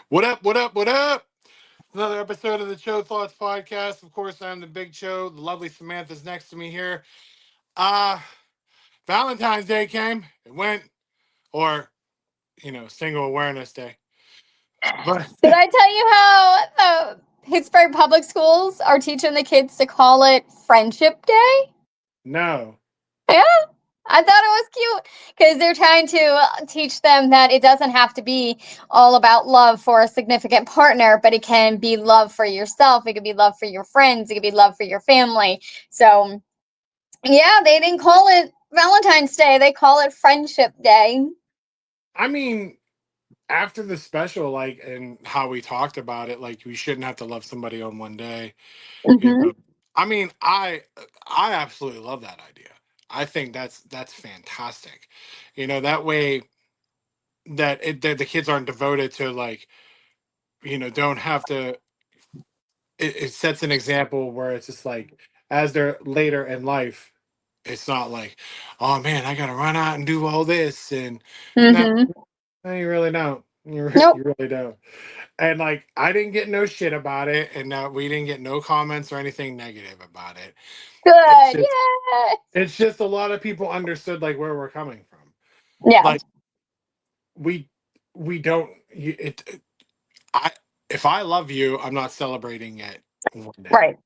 What up? What up? What up? Another episode of the Cho Thoughts podcast. Of course, I'm the Big Cho. The lovely Samantha's next to me here. Uh Valentine's Day came. It went, or Single Awareness Day. But Did I tell you how the Pittsburgh public schools are teaching the kids to call it Friendship Day? no. Yeah, I thought it was cute because they're trying to teach them that it doesn't have to be all about love for a significant partner, but it can be love for yourself. It could be love for your friends. It could be love for your family. So, yeah, they didn't call it Valentine's Day. They call it Friendship Day. I mean, after the special, like, and how we talked about it, like, we shouldn't have to love somebody on one day. You Hmm. know, I mean, I absolutely love that idea. I think that's fantastic. That way that the kids aren't devoted to, like, don't have to. It sets an example where it's just like, as they're later in life, it's not like, oh man, I gotta run out and do all this. And no, Hmm. no, you really don't. Nope. You really don't. And like, I didn't get no shit about it, and we didn't get no comments or anything negative about it. It's Good. just Yeah. it's just a lot of people understood like where we're coming from. Yeah. Like, we we don't I if I love you, I'm not celebrating it one day. Right.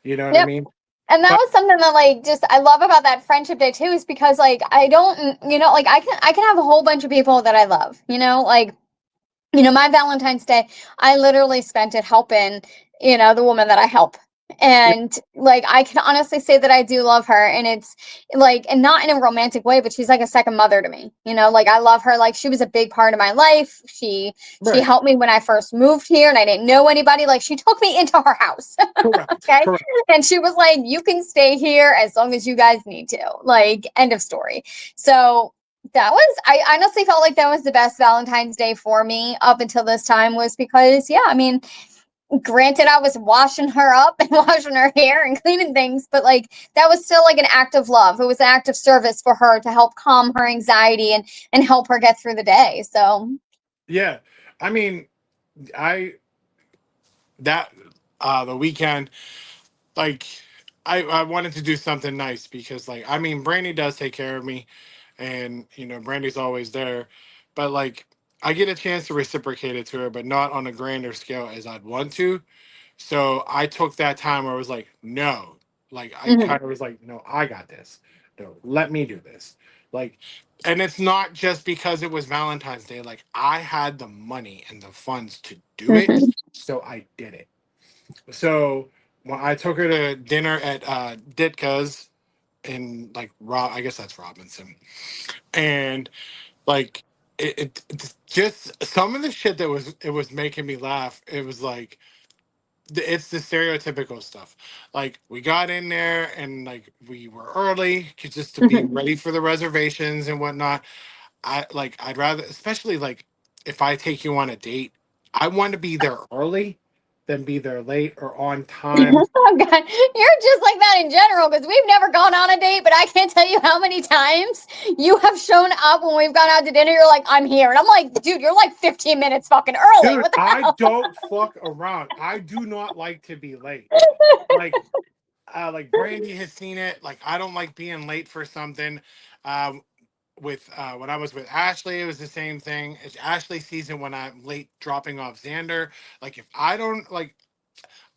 You know what I Yep. mean? And that But was something that like just I love about that friendship day too is because like I don't like I can have a whole bunch of people that I love, like my Valentine's Day, I literally spent it helping, the woman that I help. yeah, And like I can honestly say that I do love her, and it's like, and not in a romantic way, but she's like a second mother to me. Like I love her. Like she was a big part of my life. She right. helped me when I first moved here and I didn't know anybody. Like she took me into her house. Correct. Okay. Correct. And she was like, you can stay here as long as you guys need to. Like, end of story. So I honestly felt like that was the best Valentine's Day for me up until this time, was because, yeah, I mean, granted, I was washing her up and washing her hair and cleaning things, but like that was still like an act of love. It was an act of service for her to help calm her anxiety and help her get through the day. So, Yeah. I mean, I that the weekend, like, I wanted to do something nice because, like, I mean, Brandy does take care of me, and Brandy's always there, but like, I get a chance to reciprocate it to her, but not on a grander scale as I'd want to. So I took that time where I was like, no, like, I mhm, kind of was like, no, I got this. No, let me do this. Like, and it's not just because it was Valentine's Day. Like, I had the money and the funds to do it, mhm, so I did it. So when I took her to dinner at Ditka's in, like, I guess that's Robinson, and like, it's just some of the shit that was making me laugh. It was like, it's the stereotypical stuff. Like, we got in there and like we were early just to be mhm. ready for the reservations and whatnot. I'd rather, especially like, if I take you on a date, I want to be there early than be there late or on time. Oh God, you're just like that in general because we've never gone on a date, but I can't tell you how many times you have shown up when we've gone out to dinner. You're like, I'm here. And I'm like, dude, you're like 15 minutes fucking early. Dude, What the I hell? don't fuck around. I do not like to be late. Like, Brandy has seen it. Like, I don't like being late for something. Um, with When I was with Ashley, it was the same thing. It's Ashley season when I'm late dropping off Xander. Like, if I don't like,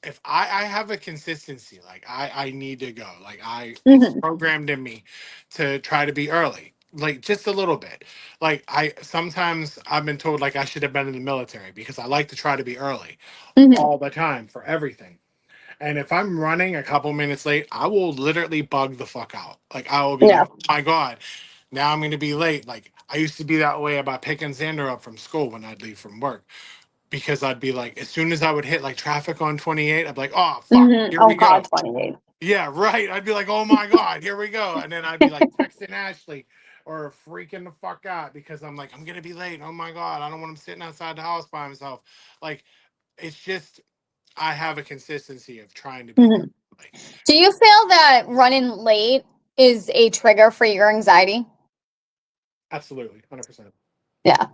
if I have a consistency, like, I need to go. Like, it's Mhm, programmed in me to try to be early. Like, just a little bit. Like, I sometimes I've been told like I should have been in the military because I like to try to be early mhm. all the time for everything. And if I'm running a couple minutes late, I will literally bug the fuck out. Like, I will be like, Yeah. oh my God, now I'm going to be late. Like, I used to be that way about picking Xander up from school when I'd leave from work, because I'd be like, as soon as I would hit like traffic on 28, I'd be like, oh, fuck, Mhm. here Oh we go. God, 28. Yeah, right. I'd be like, oh my God, here we go. And then I'd be like texting Ashley or freaking the fuck out because I'm like, I'm going to be late. Oh my God, I don't want him sitting outside the house by himself. Like, it's just, I have a consistency of trying to be there. Mhm. Like, Do you feel that running late is a trigger for your anxiety? absolutely, 100%. Yeah.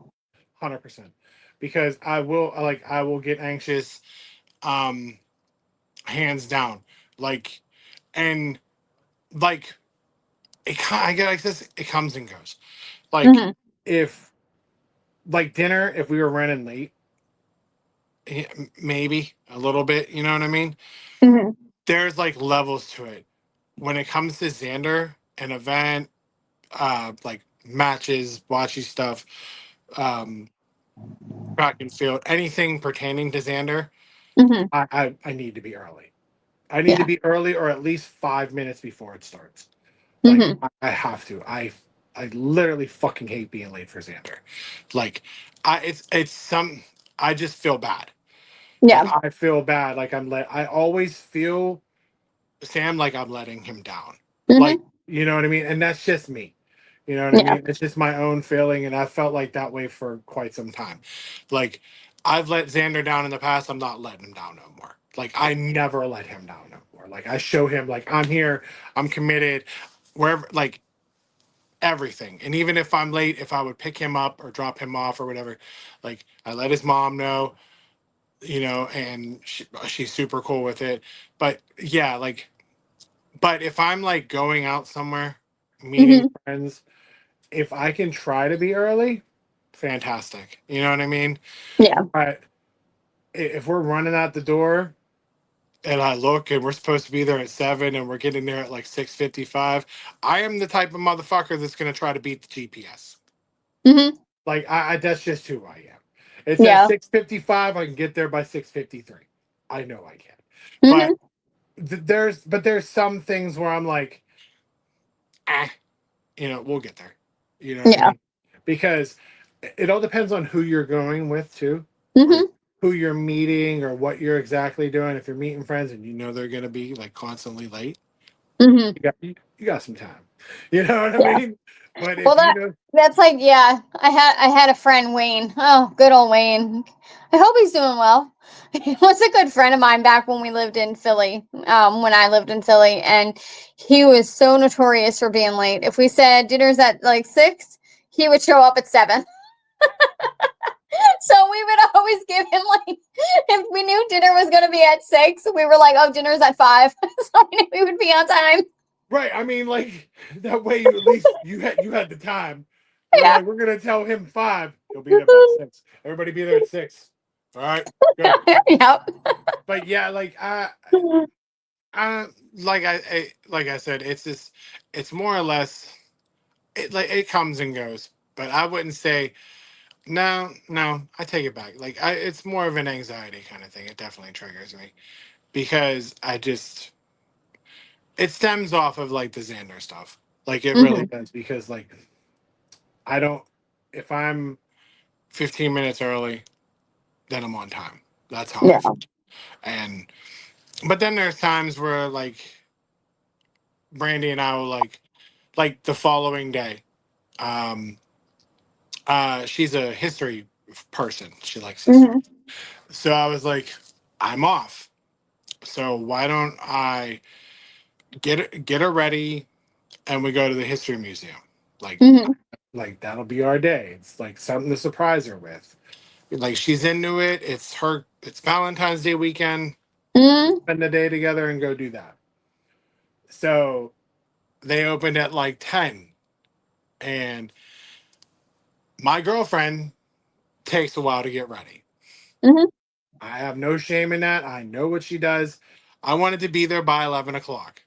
100%. because I will get anxious, um, hands down. Like, and like I get like this. It comes and goes. Like Hmm. if like dinner, if we were running late, maybe a little bit. You know what I mean? Hmm. There's like levels to it. When it comes to Xander, an event, like matches, watchy stuff, um, track and field, anything pertaining to Xander, Hmm. I need to be early. I need to Yeah. be early or at least 5 minutes before it starts. Like Hmm. I have to. I literally fucking hate being late for Xander. Like it's some I just feel bad. Like Yeah. I feel bad. Like I always feel Sam like I'm letting him down. Like, Hmm. you know what I mean? And that's just me. You know what I Yeah. mean? It's just my own feeling, and I felt like that way for quite some time. Like, I've let Xander down in the past. I'm not letting him down no more. Like, I never let him down no more. Like, I show him, like, I'm here, I'm committed, wherever, like, everything. And even if I'm late, if I would pick him up or drop him off or whatever, like, I let his mom know, and she's super cool with it. But yeah, like, but if I'm like going out somewhere, meeting Hmm. friends, if I can try to be early, fantastic. You know what I mean? Yeah. But if we're running out the door and I look and we're supposed to be there at 7 and we're getting there at like 6:55, I am the type of motherfucker that's gonna try to beat the GPS. Hmm. Like I that's just who I am. It says Yeah. 6:55, I can get there by 6:53. I know I can. But Hmm. there's some things where I'm like, ah, we'll get there. You know what I Yeah. mean? Because it all depends on who you're going with too, or Hmm. who you're meeting, or what you're exactly doing. If you're meeting friends and you know they're gonna be like constantly late, Hmm. you got some time. You know what I Yeah. mean? But Well, if you know, that's like, yeah. I had a friend, Wayne. Oh, good old Wayne. I hope he's doing well. He was a good friend of mine back when we lived in Philly. When I lived in Philly, and he was so notorious for being late. If we said dinner's at like 6, he would show up at 7. So we would always give him like, if we knew dinner was going to be at 6, we were like, oh, dinner's at 5. So we knew we would be on time. right? I mean, like that way, you at least you had the time. We're Yeah. like, we're gonna tell him 5. He'll be there by 6. Everybody be there at 6. All right, good. Yep. But yeah, like I like I said, it's just it's more or less it comes and goes. But I wouldn't say no. I take it back. Like it's more of an anxiety kind of thing. It definitely triggers me because it stems off of like the Xander stuff. Like it really Hmm. does because like I don't if I'm 15 minutes early, then I'm on time. That's how I Yeah. feel. And but then there's times where like Brandy and I will like the following day. Um, she's a history person. She likes history. Hmm. So I was like, I'm off. So why don't I get her ready and we go to the history museum? Like Hmm. like that'll be our day. It's like something to surprise her with. Like she's into it. It's Valentine's Day weekend. Hmm. Spend the day together and go do that. So they opened at like 10 and my girlfriend takes a while to get ready. Hmm. I have no shame in that. I know what she does. I wanted to be there by 11 o'clock.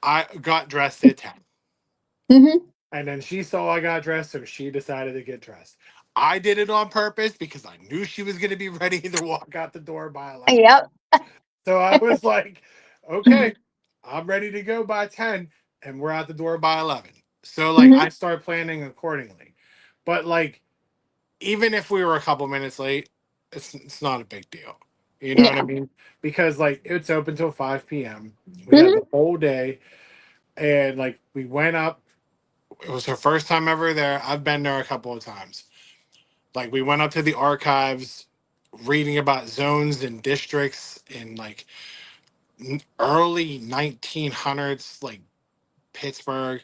I got dressed at 10. Hmm. And then she saw I got dressed, so she decided to get dressed. I did it on purpose because I knew she was going to be ready to walk out the door by 11. Yep. So I was like, okay, I'm ready to go by 10, and we're out the door by 11. So, like, Hmm. I start planning accordingly. But, like, even if we were a couple minutes late, it's not a big deal. You know what I Yeah. mean? Because like it's open till 5 p.m. We have Hmm. the whole day, and like we went up. It was her first time ever there. I've been there a couple of times. Like we went up to the archives, reading about zones and districts in like early 1900s, like Pittsburgh.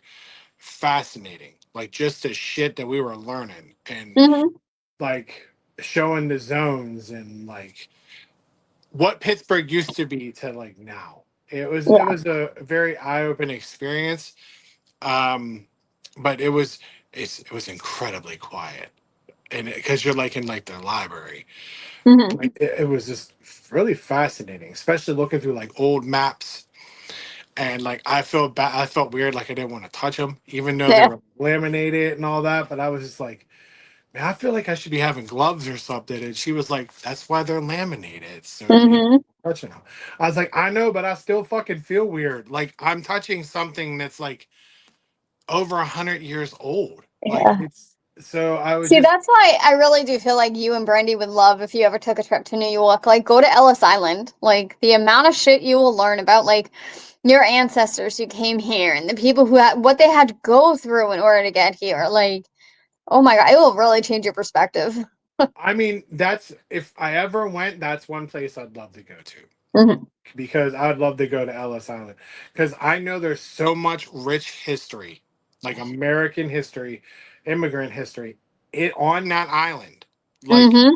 Fascinating. Like just the shit that we were learning, and Hmm. like showing the zones and like what Pittsburgh used to be to like now. It Yeah. was a very eye opening experience. Um, but it was incredibly quiet, and because you're like in like the library, Hmm. like it was just really fascinating, especially looking through like old maps. And like I felt bad, I felt weird, like I didn't want to touch them, even though they Yeah. were laminated and all that. But I was just like, man, I feel like I should be having gloves or something. And she was like, that's why they're laminated. So you Hmm. touching them. I was like, I know, but I still fucking feel weird. Like I'm touching something that's like over 100 years old. Like Yeah. it's so I was See, just that's why I really do feel like you and Brandy would love if you ever took a trip to New York. Like, go to Ellis Island. Like, the amount of shit you will learn about, like, your ancestors who came here and the people who had what they had to go through in order to get here. Like, oh my God, it will really change your perspective. I mean, that's if I ever went, that's one place I'd love to go to. Hmm. Because I'd love to go to Ellis Island. Because I know there's so much rich history, like American history, immigrant history, it on that island. Like Hmm.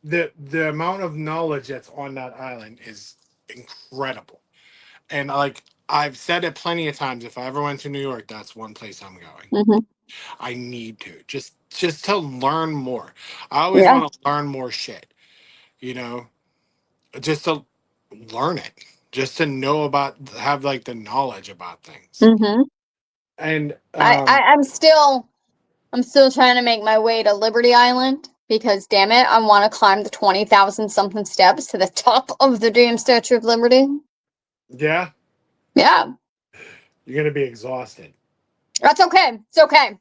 the amount of knowledge that's on that island is incredible. And like I've said it plenty of times, if I ever went to New York, that's one place I'm going. Hmm. I need to just to learn more. I always Yeah. want to learn more shit, you know, just to learn it, just to know about, have like the knowledge about things. Hmm. And I'm still trying to make my way to Liberty Island because damn it, I want to climb the 20,000 something steps to the top of the damn Statue of Liberty. yeah, Yeah. you're gonna be exhausted. That's okay. It's okay.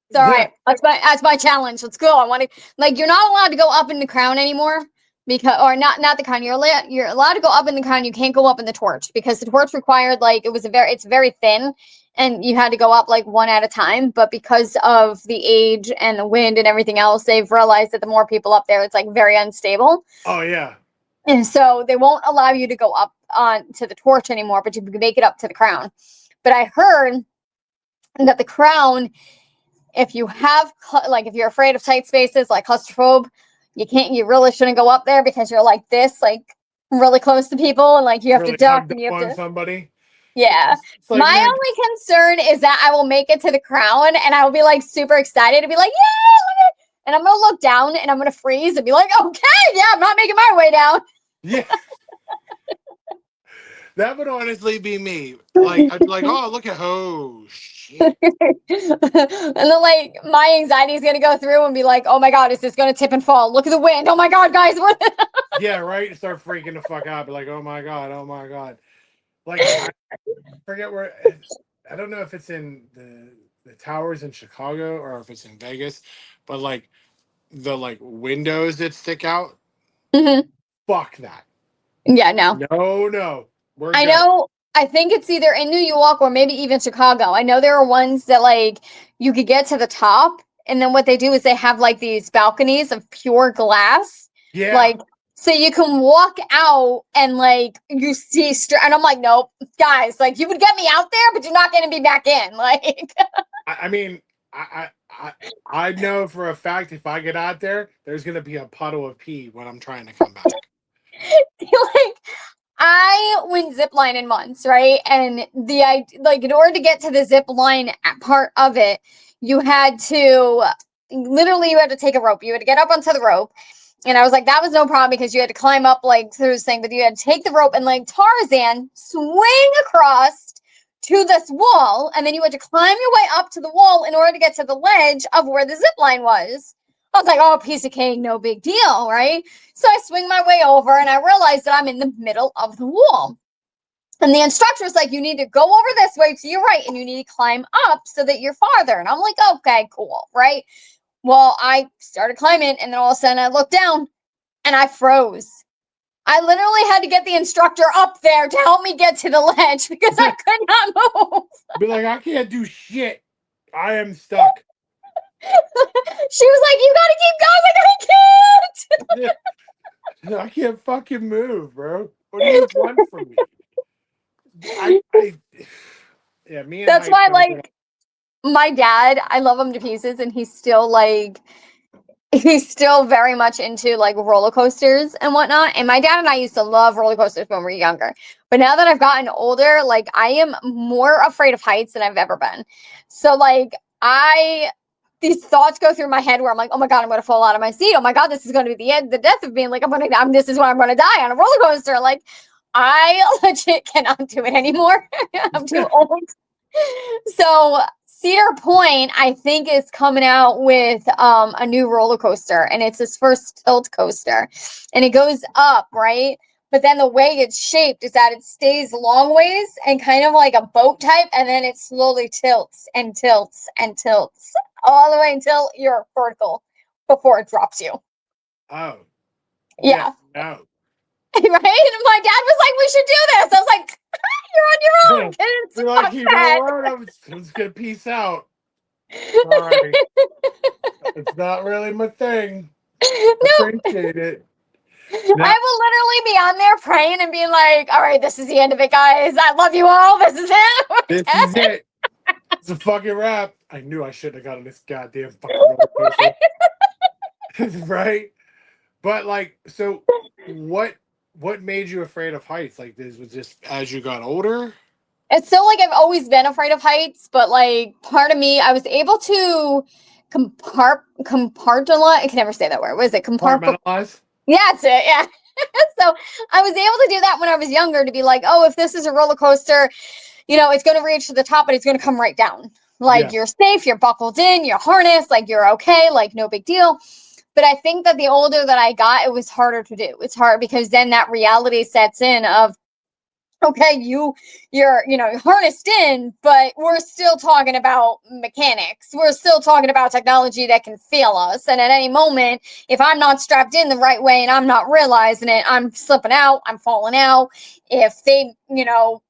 It's all Yeah. right. That's my challenge. Let's go. I want to like you're not allowed to go up in the crown anymore because or not the crown. You're allowed to go up in the crown. You can't go up in the torch because the torch required like it's very thin and you had to go up like one at a time. But because of the age and the wind and everything else, they've realized that the more people up there, it's like very unstable. Oh yeah. And so they won't allow you to go up on to the torch anymore, but you can make it up to the crown. But I heard that the crown if you have like if you're afraid of tight spaces like claustrophobe you really shouldn't go up there because you're like this like really close to people and like you have to Really duck hugged and up you have on to somebody. yeah. It's like, My man, only concern is that I will make it to the crown and I will be like super excited to be like yeah look at and I'm gonna look down and I'm gonna freeze and be like okay yeah I'm not making my way down. yeah, that would honestly be me. Like I'd be like, oh look at, oh shit. And then like my anxiety is gonna go through and be like oh my god is this gonna tip and fall look at the wind oh my god guys we're Yeah, right. Start freaking the fuck out. Be like, oh my god, oh my god. Like I forget where. I don't know if it's in the towers in Chicago or if it's in Vegas, but like the like windows that stick out. Mhm. Fuck that. Yeah, no. No, no, we're I good. know. I think it's either in New York or maybe even Chicago. I know there are ones that like you could get to the top, and then what they do is they have like these balconies of pure glass, Yeah, like so you can walk out and like you see. And I'm like, nope, guys, like you would get me out there, but you're not going to be back in. Like, I mean, I know for a fact if I get out there, there's gonna be a puddle of pee when I'm trying to come back. like I went ziplining once, right? And like in order to get to the zip line part of it, you had to literally you had to take a rope. You had to get up onto the rope. And I was like, that was no problem because you had to climb up like through this thing, but you had to take the rope and like Tarzan swing across to this wall, and then you had to climb your way up to the wall in order to get to the ledge of where the zip line was. I was like, oh, piece of cake, no big deal, right? So I swing my way over and I realize that I'm in the middle of the wall. And the instructor was like, you need to go over this way to your right and you need to climb up so that you're farther. And I'm like, okay, cool, right? Well, I started climbing and then all of a sudden I looked down and I froze. I literally had to get the instructor up there to help me get to the ledge because I could not move. Be like, I can't do shit. I am stuck. She was like, you gotta keep going. Like, I can't. I can't fucking move, bro. What do you want from me? I yeah, me and That's heights why, don't get. like, my dad, I love him to pieces, and he's still like he's still very much into like roller coasters and whatnot. And my dad and I used to love roller coasters when we were younger. But now that I've gotten older, like I am more afraid of heights than I've ever been. So like these thoughts go through my head where I'm like, oh my God, I'm gonna fall out of my seat. Oh my God, this is gonna be the end, the death of me. Like this is when I'm gonna die on a roller coaster. Like I legit cannot do it anymore. I'm too old. So Cedar Point, I think, is coming out with a new roller coaster, and it's his first tilt coaster, and it goes up, right? But then the way it's shaped is that it stays long ways and kind of like a boat type, and then it slowly tilts and tilts and tilts all the way until you're vertical before it drops you. Oh. Yeah. No. Right? And my dad was like, we should do this. I was like, you're on your own, kids. You're like, you know what? I'm just gonna peace out. Sorry. It's not really my thing. No. Appreciate it. I will literally be on there praying and being like, all right, this is the end of it, guys. I love you all. This is it. This is it. It's a fucking wrap. I knew I shouldn't have gotten this goddamn fucking roller coaster. Right? But like, so what made you afraid of heights? Like this was just as you got older? It's still like I've always been afraid of heights, but like part of me, I was able to compartmentalize. I can never say that word. What is it? Compartmentalize? Yeah, that's it. Yeah. So I was able to do that when I was younger to be like, oh, if this is a roller coaster, it's going to reach to the top, but it's going to come right down. Like you're safe, you're buckled in, you're harnessed, like you're okay, like no big deal. But I think that the older that I got, it was harder to do. It's hard because then that reality sets in of, okay, you're harnessed in, but we're still talking about mechanics. We're still talking about technology that can fail us. And at any moment, if I'm not strapped in the right way and I'm not realizing it, I'm slipping out, I'm falling out. If they,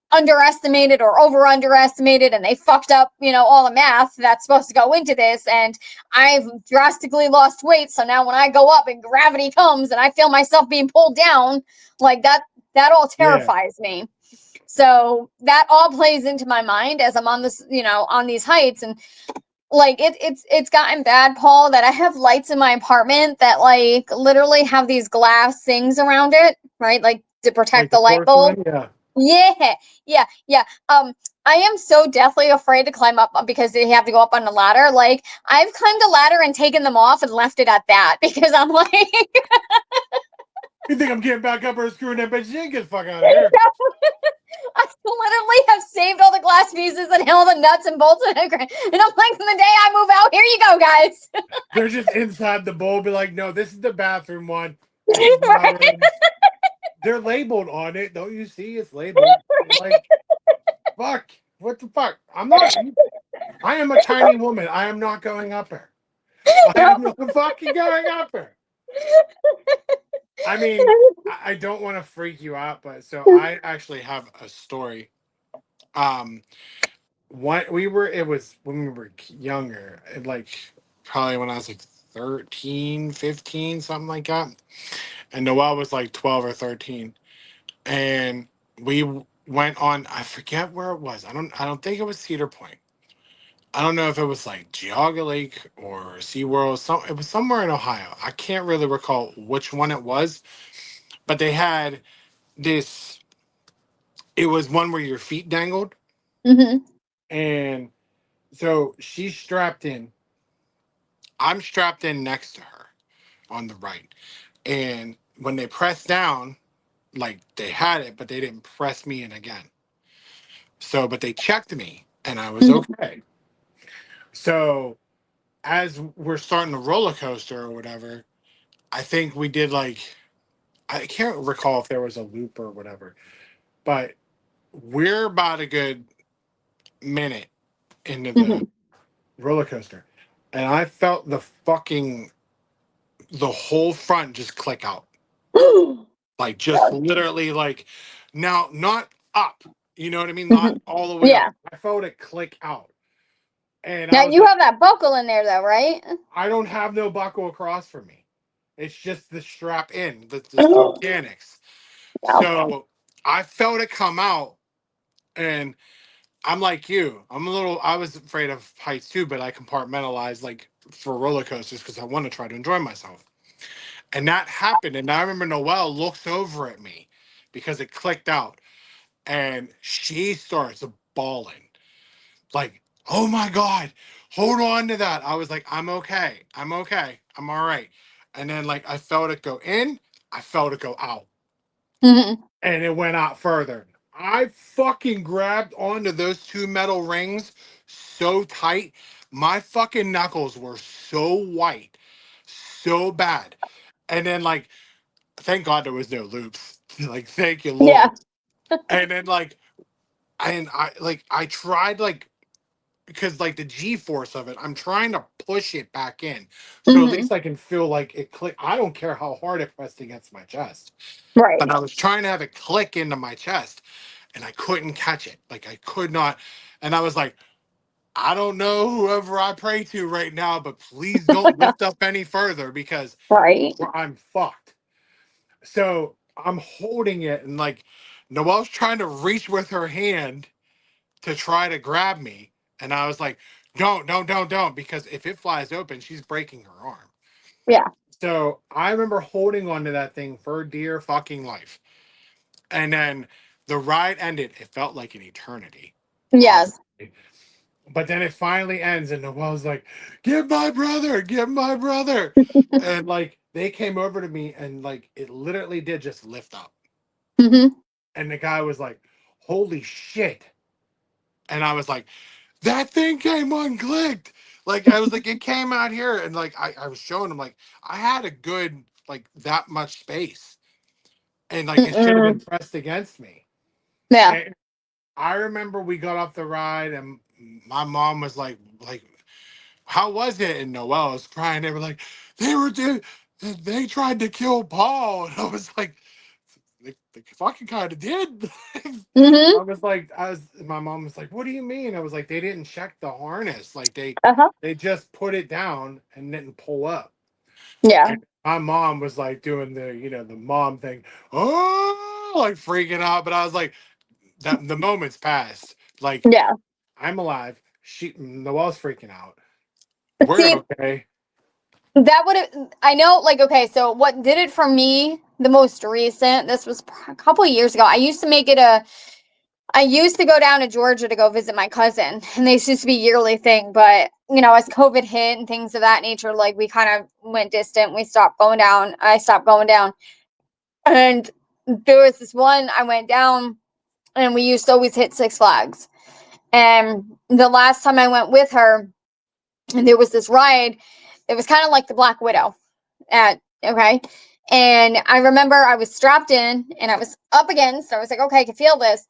underestimated or underestimated and they fucked up, all the math that's supposed to go into this, and I've drastically lost weight. So now when I go up and gravity comes and I feel myself being pulled down, like that all terrifies me. So that all plays into my mind as I'm on this, on these heights. And like it's gotten bad, Paul, that I have lights in my apartment that like literally have these glass things around it, right? Like to protect the light bulb. Yeah. I am so deathly afraid to climb up because they have to go up on the ladder. Like I've climbed a ladder and taken them off and left it at that because I'm like, you think I'm getting back up or screwing that bitch in? Get the fuck out of here. I literally have saved all the glass pieces and all the nuts and bolts and I'm like, the day I move out, here you go, guys. They're just inside the bowl. Be like, no, this is the bathroom one. Right? They're labeled on it. Don't you see? It's labeled. Like, fuck. What the fuck? I am a tiny woman. I am not going up her. I am not fucking going up her. I mean, I don't want to freak you out, but so I actually have a story. It was when we were younger, and like probably when I was like 13, 15, something like that. And Noelle was like 12 or 13. And we went on, I forget where it was. I don't think it was Cedar Point. I don't know if it was like Geauga Lake or SeaWorld. It was somewhere in Ohio. I can't really recall which one it was, but they had this. It was one where your feet dangled, and so she's strapped in. I'm strapped in next to her on the right, and when they pressed down, like they had it, but they didn't press me in again. So, but they checked me, and I was okay. So, as we're starting the roller coaster or whatever, I think we did like I can't recall if there was a loop or whatever, but we're about a good minute into the roller coaster, and I felt the whole front just click out, like just literally like now not up, you know what I mean, not all the way up. I felt it click out, and now I was you like, have that buckle in there though, right? I don't have no buckle across from me. It's just the strap in, the mechanics. So I felt it come out, and I'm like you. I was afraid of heights too, but I compartmentalized like for roller coasters because I want to try to enjoy myself. And that happened. And I remember Noelle looks over at me because it clicked out and she starts bawling. Like, oh my God, hold on to that. I was like, I'm okay. I'm okay. I'm all right. And then like I felt it go in, I felt it go out. Hmm. And it went out further. I fucking grabbed onto those two metal rings so tight. My fucking knuckles were so white, so bad. And then like, thank God there was no loops. Like, thank you, Yeah. Lord. And then I tried like because like the G force of it, I'm trying to push it back in. So at Hmm. least I can feel like it click. I don't care how hard it pressed against my chest. Right. But I was trying to have it click into my chest and I couldn't catch it. Like I could not. And I was like, I don't know whoever I pray to right now, but please don't lift up any further because Right. I'm fucked. So I'm holding it and like Noelle's trying to reach with her hand to try to grab me. And I was like, don't, because if it flies open, she's breaking her arm. Yeah. So I remember holding onto that thing for dear fucking life. And then the ride ended. It felt like an eternity, Yes. obviously. But then it finally ends, and Noelle's like, "Get my brother, get my brother." And like they came over to me, and like it literally did just lift up. Hmm. And the guy was like, "Holy shit." And I was like, that thing came unclicked. Like I was like, it came out here, and like I was showing him like I had a good like that much space, and like it should have been Mm-mm. pressed against me. Yeah. And I remember we got off the ride, and my mom was like, how was it? And Noelle was crying. They were like, they tried to kill Paul, and I was like, they fucking kind of did. Hmm. My mom was like, what do you mean? I was like, they didn't check the harness. Like Uh-huh. they just put it down and didn't pull up. Yeah. And my mom was like doing the mom thing, oh, like freaking out. But I was like, that the moment's passed. Like, Yeah. I'm alive. Noelle's freaking out. But We're see, okay. that would have, I know, like, okay, so what did it for me the most recent, this was a couple of years ago. I used to go down to Georgia to go visit my cousin, and this used to be a yearly thing. But, as COVID hit and things of that nature, like, we kind of went distant. We stopped going down. I stopped going down. And there was this one, I went down, and we used to always hit Six Flags. And the last time I went with her, and there was this ride, it was kind of like the Black Widow okay. And I remember I was strapped in and I was up against, I was like, okay, I can feel this.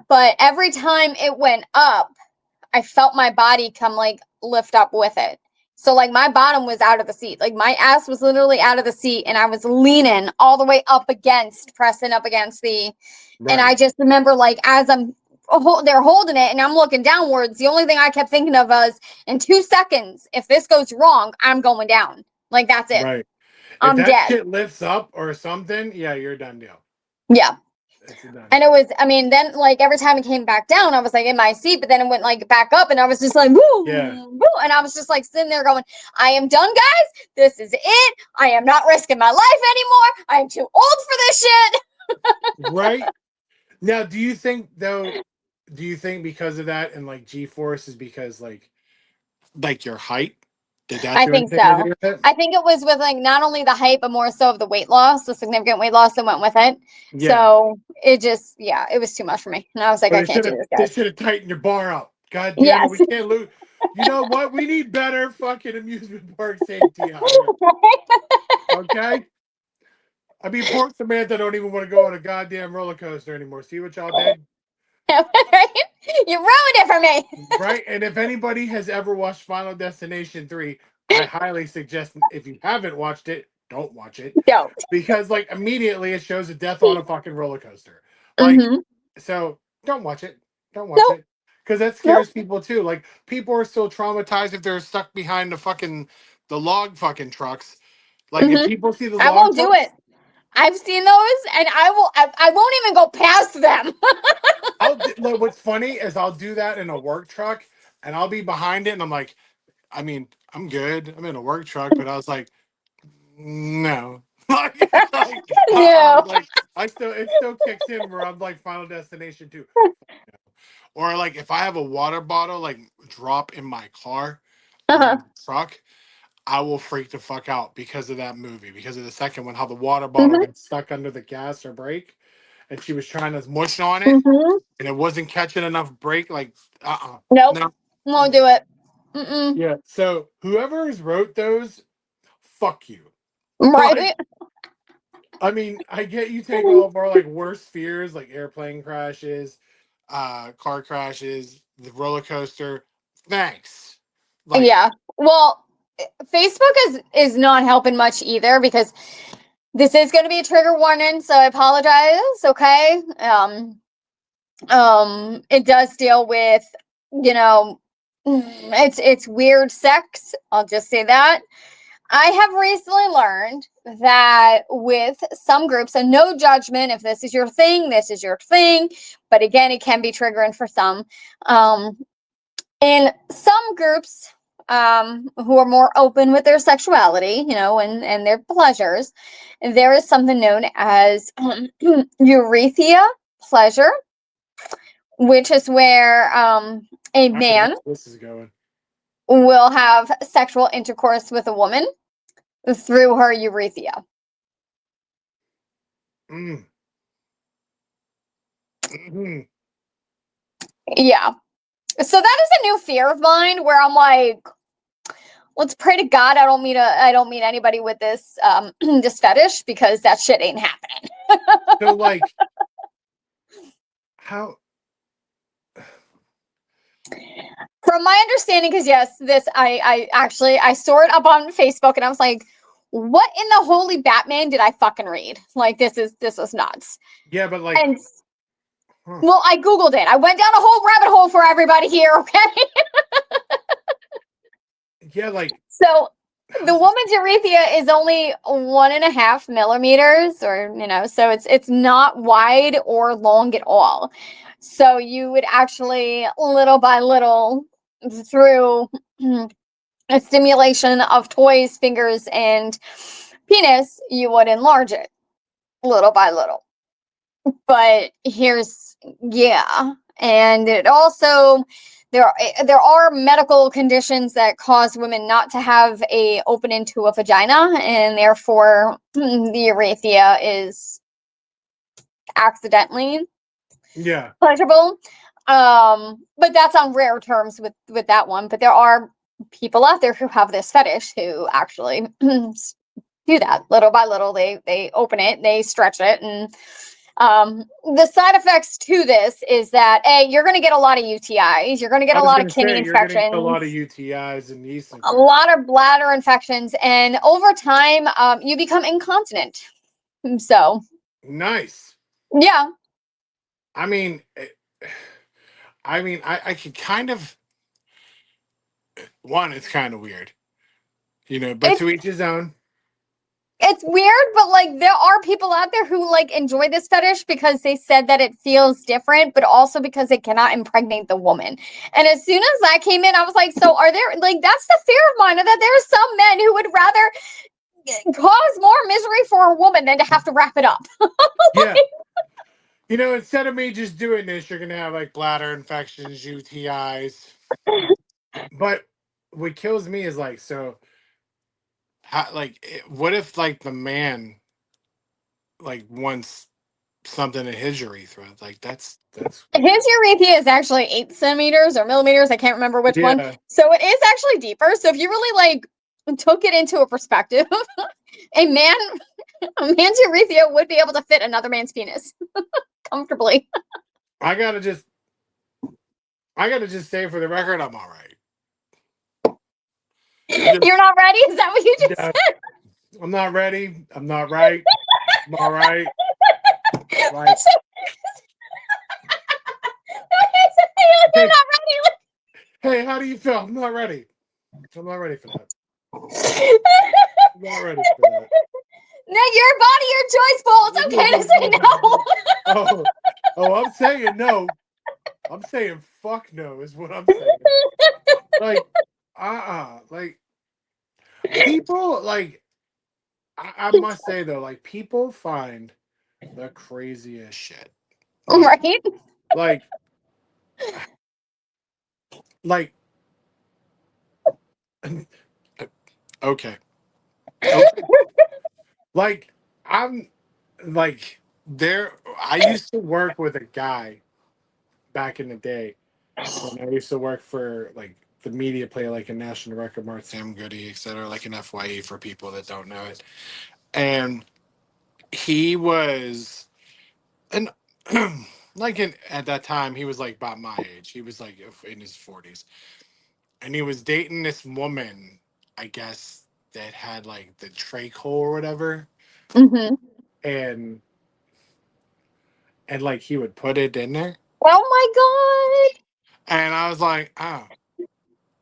But every time it went up, I felt my body come like lift up with it. So like my bottom was out of the seat. Like my ass was literally out of the seat and I was leaning all the way up against, pressing up against and I Right. just remember like as they're holding it and I'm looking downwards, the only thing I kept thinking of was in 2 seconds, if this goes wrong, I'm going down. Like that's it. Right. If I'm that dead. shit lifts up or something, yeah, you're a done deal. Yeah. It's a done And it deal. was, I mean, then like every time it came back down, I was like in my seat, but then it went like back up and I was just like, woo, Yeah. woo. And I was just like sitting there going, I am done, guys. This is it. I am not risking my life anymore. I am too old for this shit. Right. Now, do you think because of that and like G force is because like your height? Did that I do think anything to do so. with it? I think it was with like not only the height, but more so of the weight loss, the significant weight loss that went with it. Yeah. So it just, yeah, it was too much for me. And I was like, But I can't do this, they guys. should have tightened your bar up. God damn it, Yes. we can't lose. You know what? We need better fucking amusement park safety out here. Okay? I mean, poor Samantha don't even want to go on a goddamn roller coaster anymore. See what y'all did? You ruined it for me. Right? And if anybody has ever watched Final Destination 3, I highly suggest if you haven't watched it, don't watch it. Don't. Because like immediately it shows a death on a fucking roller coaster. Like, Mm-hmm. so don't watch it. Don't watch Nope. it. Because that Nope. scares people too. Like people are still traumatized if they're stuck behind the log fucking trucks. Like if Mm-hmm. people see the I log won't do trucks, it. I've seen those, and I won't even go past them. Look, what's funny is I'll do that in a work truck, and I'll be behind it, and I'm like, I mean, I'm good. I'm in a work truck, but I was like, no, No. like I still it still kicks in where I'm like Final Destination 2, or like if I have a water bottle like drop in my car or Uh-huh. in the truck, I will freak the fuck out because of that movie, because of the second one, how the water bottle Hmm. gets stuck under the gas or brake, and she was trying to mush on it, Hmm. and it wasn't catching enough brake. Like, Nope. no, Won't do it. Mm-mm. yeah. So whoever's wrote those, fuck you. Like, Right? I mean, I get you take all of our like worst fears, like airplane crashes, car crashes, the roller coaster. Thanks. Like, Yeah. Well, Facebook is not helping much either because this is going to be a trigger warning, so I apologize. Okay. It does deal with, you know, it's weird sex. I'll just say that. I have recently learned that with some groups, and no judgment if this is your thing, this is your thing, but again, it can be triggering for some. In some groups, who are more open with their sexuality, and their pleasures, there is something known as urethra pleasure, which is where a I know man where this is going. will have sexual intercourse with a woman through her urethra. Mm. Mhm. Yeah. So that is a new fear of mine where I'm like, let's pray to God I don't meet anybody with this this fetish because that shit ain't happening. So like, how? From my understanding, because yes, this I saw it up on Facebook and I was like, what in the holy Batman did I fucking read? Like this is nuts. Yeah, but like, And huh. well, I Googled it. I went down a whole rabbit hole for everybody here, okay? Yeah, like, So the how's this? woman's urethra is only 1.5 millimeters, or so it's not wide or long at all. So you would actually, little by little, through a stimulation of toys, fingers, and penis, you would enlarge it little by little. But yeah, and it also there are medical conditions that cause women not to have a opening to a vagina, and therefore the urethra is accidentally Yeah, pleasurable. But that's on rare terms with that one. But there are people out there who have this fetish who actually do that little by little. They open it, they stretch it, and the side effects to this is that you're going to get a lot of UTIs, you're going to get I a was lot of gonna kidney say you're gonna get a lot of infections, UTIs and yeast a infections. lot of bladder infections, and over time, you become incontinent. So Nice. yeah, I mean, I could kind of one. It's kind of weird, but it's to each his own. it's weird, but like there are people out there who like enjoy this fetish because they said that it feels different, but also because it cannot impregnate the woman. And as soon as that came in, I was like, so are there, like, that's the fear of mine, that there are some men who would rather cause more misery for a woman than to have to wrap it up. Yeah. Instead of me just doing this, you're gonna have like bladder infections, UTIs. But what kills me is like, so, what if like the man like wants something in his urethra? Like that's weird. His urethra is actually 8 centimeters or millimeters. I can't remember which one. Yeah. So it is actually deeper. So if you really like took it into a perspective, a man, a man's urethra would be able to fit another man's penis comfortably. I gotta just say for the record, I'm all right. You're not ready? Is that what you just Yeah, said? I'm not ready. I'm not right. I'm all right. Like, You're hey, not ready. hey, how do you feel? I'm not ready. I'm not ready for that. I'm not ready for that. No, your body, your choice, Paul. It's okay to say no. I'm saying no. I'm saying fuck no is what I'm saying. Like, like people like I must say though, like people find the craziest shit. Right? Like, like, okay, okay. Like, I'm like there. I used to work with a guy back in the day when I used to work for like the media player, like a National Record Mart, Sam Goody, etc., like an FYE for people that don't know it. And he was, and like at that time, he was like about my age. He was like in his 40s, and he was dating this woman, I guess, that had like the trach hole or whatever, Mm-hmm. and like he would put it in there, Oh and I was like, oh.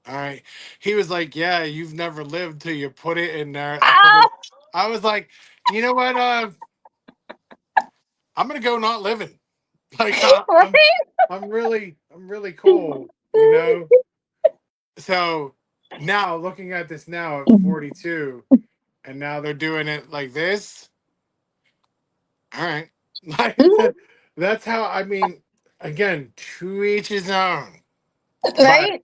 All right. He was like, "Yeah, you've never lived till you put it in there." my God. I was like, "You know what? I'm gonna go not living. Like, Right? I'm really cool. You know." So now, looking at this now at 42, and now they're doing it like this. All right, like that's how. I mean, again, to each his own. But Right?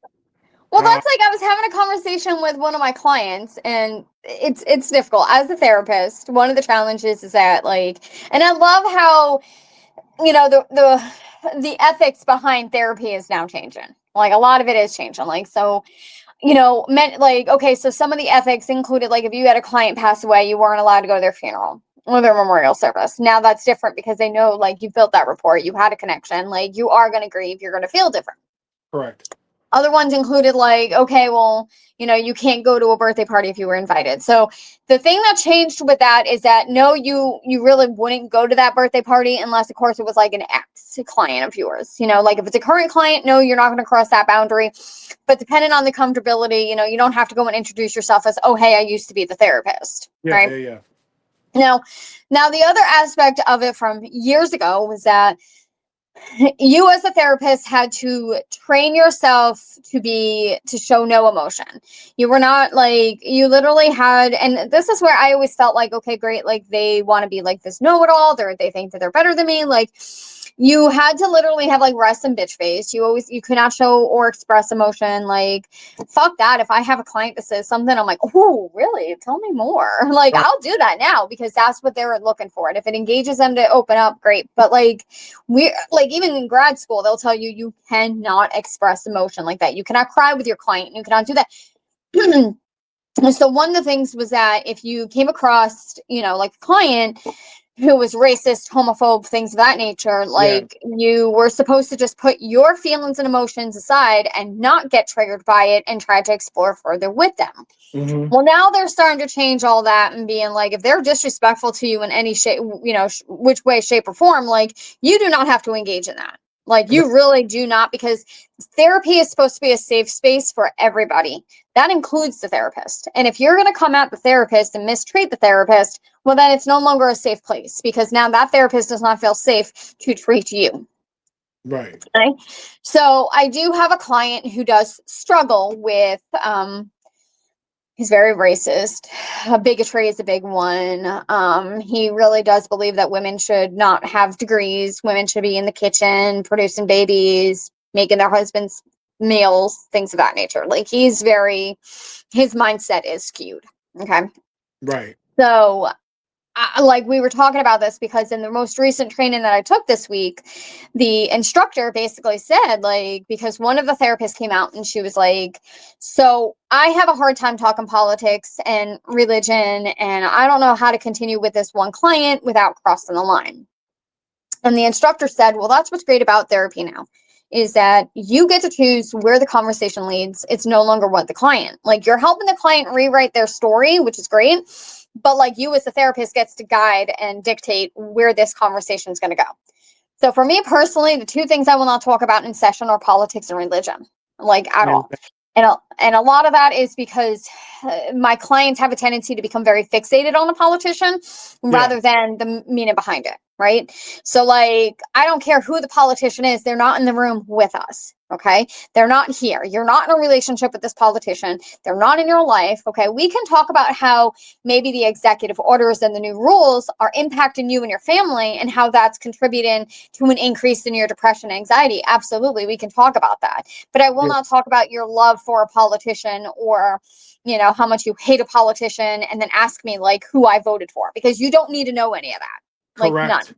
Well, uh, that's like I was having a conversation with one of my clients, and it's difficult as a therapist. One of the challenges is that like, and I love how the ethics behind therapy is now changing. Like a lot of it is changing. Like so, meant like okay, so some of the ethics included like if you had a client pass away, you weren't allowed to go to their funeral or their memorial service. Now that's different because they know like you built that rapport, you had a connection, like you are going to grieve, you're going to feel different. correct. Other ones included like, okay, well, you can't go to a birthday party if you were invited. So the thing that changed with that is that no, you really wouldn't go to that birthday party unless, of course, it was like an ex client of yours. Like if it's a current client, no, you're not going to cross that boundary. But depending on the comfortability, you don't have to go and introduce yourself as, oh, hey, I used to be the therapist, Yeah, right? yeah, Now, the other aspect of it from years ago was that you as a therapist had to train yourself to show no emotion. You were not like, you literally had, and this is where I always felt like, okay, great, like they want to be like this know-it-all, they think that they're better than me. Like you had to literally have like rest and bitch face. You could not show or express emotion. Like fuck that. If I have a client that says something, I'm like, oh really, tell me more. Like yeah. I'll do that now because that's what they're looking for, and if it engages them to open up, great. But like we like even in grad school, they'll tell you you cannot express emotion like that. You cannot cry with your client. You cannot do that. So one of the things was that if you came across, like a client who was racist, homophobe, things of that nature, Yeah. like you were supposed to just put your feelings and emotions aside and not get triggered by it and try to explore further with them. Mm-hmm. Well, now they're starting to change all that and being like, if they're disrespectful to you in any shape, which way, shape, or form, like you do not have to engage in that. Like you really do not, because therapy is supposed to be a safe space for everybody. That includes the therapist. And if you're going to come at the therapist and mistreat the therapist, well, then it's no longer a safe place because now that therapist does not feel safe to treat you. Right. Okay? So I do have a client who does struggle with, he's very racist. Bigotry is a big one. He really does believe that women should not have degrees. Women should be in the kitchen, producing babies, making their husbands meals, things of that nature. Like his mindset is skewed. Okay. Right. So like we were talking about this because in the most recent training that I took this week, the instructor basically said, like, because one of the therapists came out and she was like, so I have a hard time talking politics and religion, and I don't know how to continue with this one client without crossing the line. And the instructor said, well, that's what's great about therapy now, is that you get to choose where the conversation leads. It's no longer what the client, like you're helping the client rewrite their story, which is great. But like you as a therapist gets to guide and dictate where this conversation is going to go. So for me personally, the two things I will not talk about in session are politics and religion, like at all. And a lot of that is because my clients have a tendency to become very fixated on a politician rather than the meaning behind it, right? So like, I don't care who the politician is, they're not in the room with us. Okay. They're not here. You're not in a relationship with this politician. They're not in your life. Okay. We can talk about how maybe the executive orders and the new rules are impacting you and your family and how that's contributing to an increase in your depression and anxiety. Absolutely. We can talk about that. But I will not talk about your love for a politician or, you know, how much you hate a politician and then ask me like who I voted for, because you don't need to know any of that. Like Correct.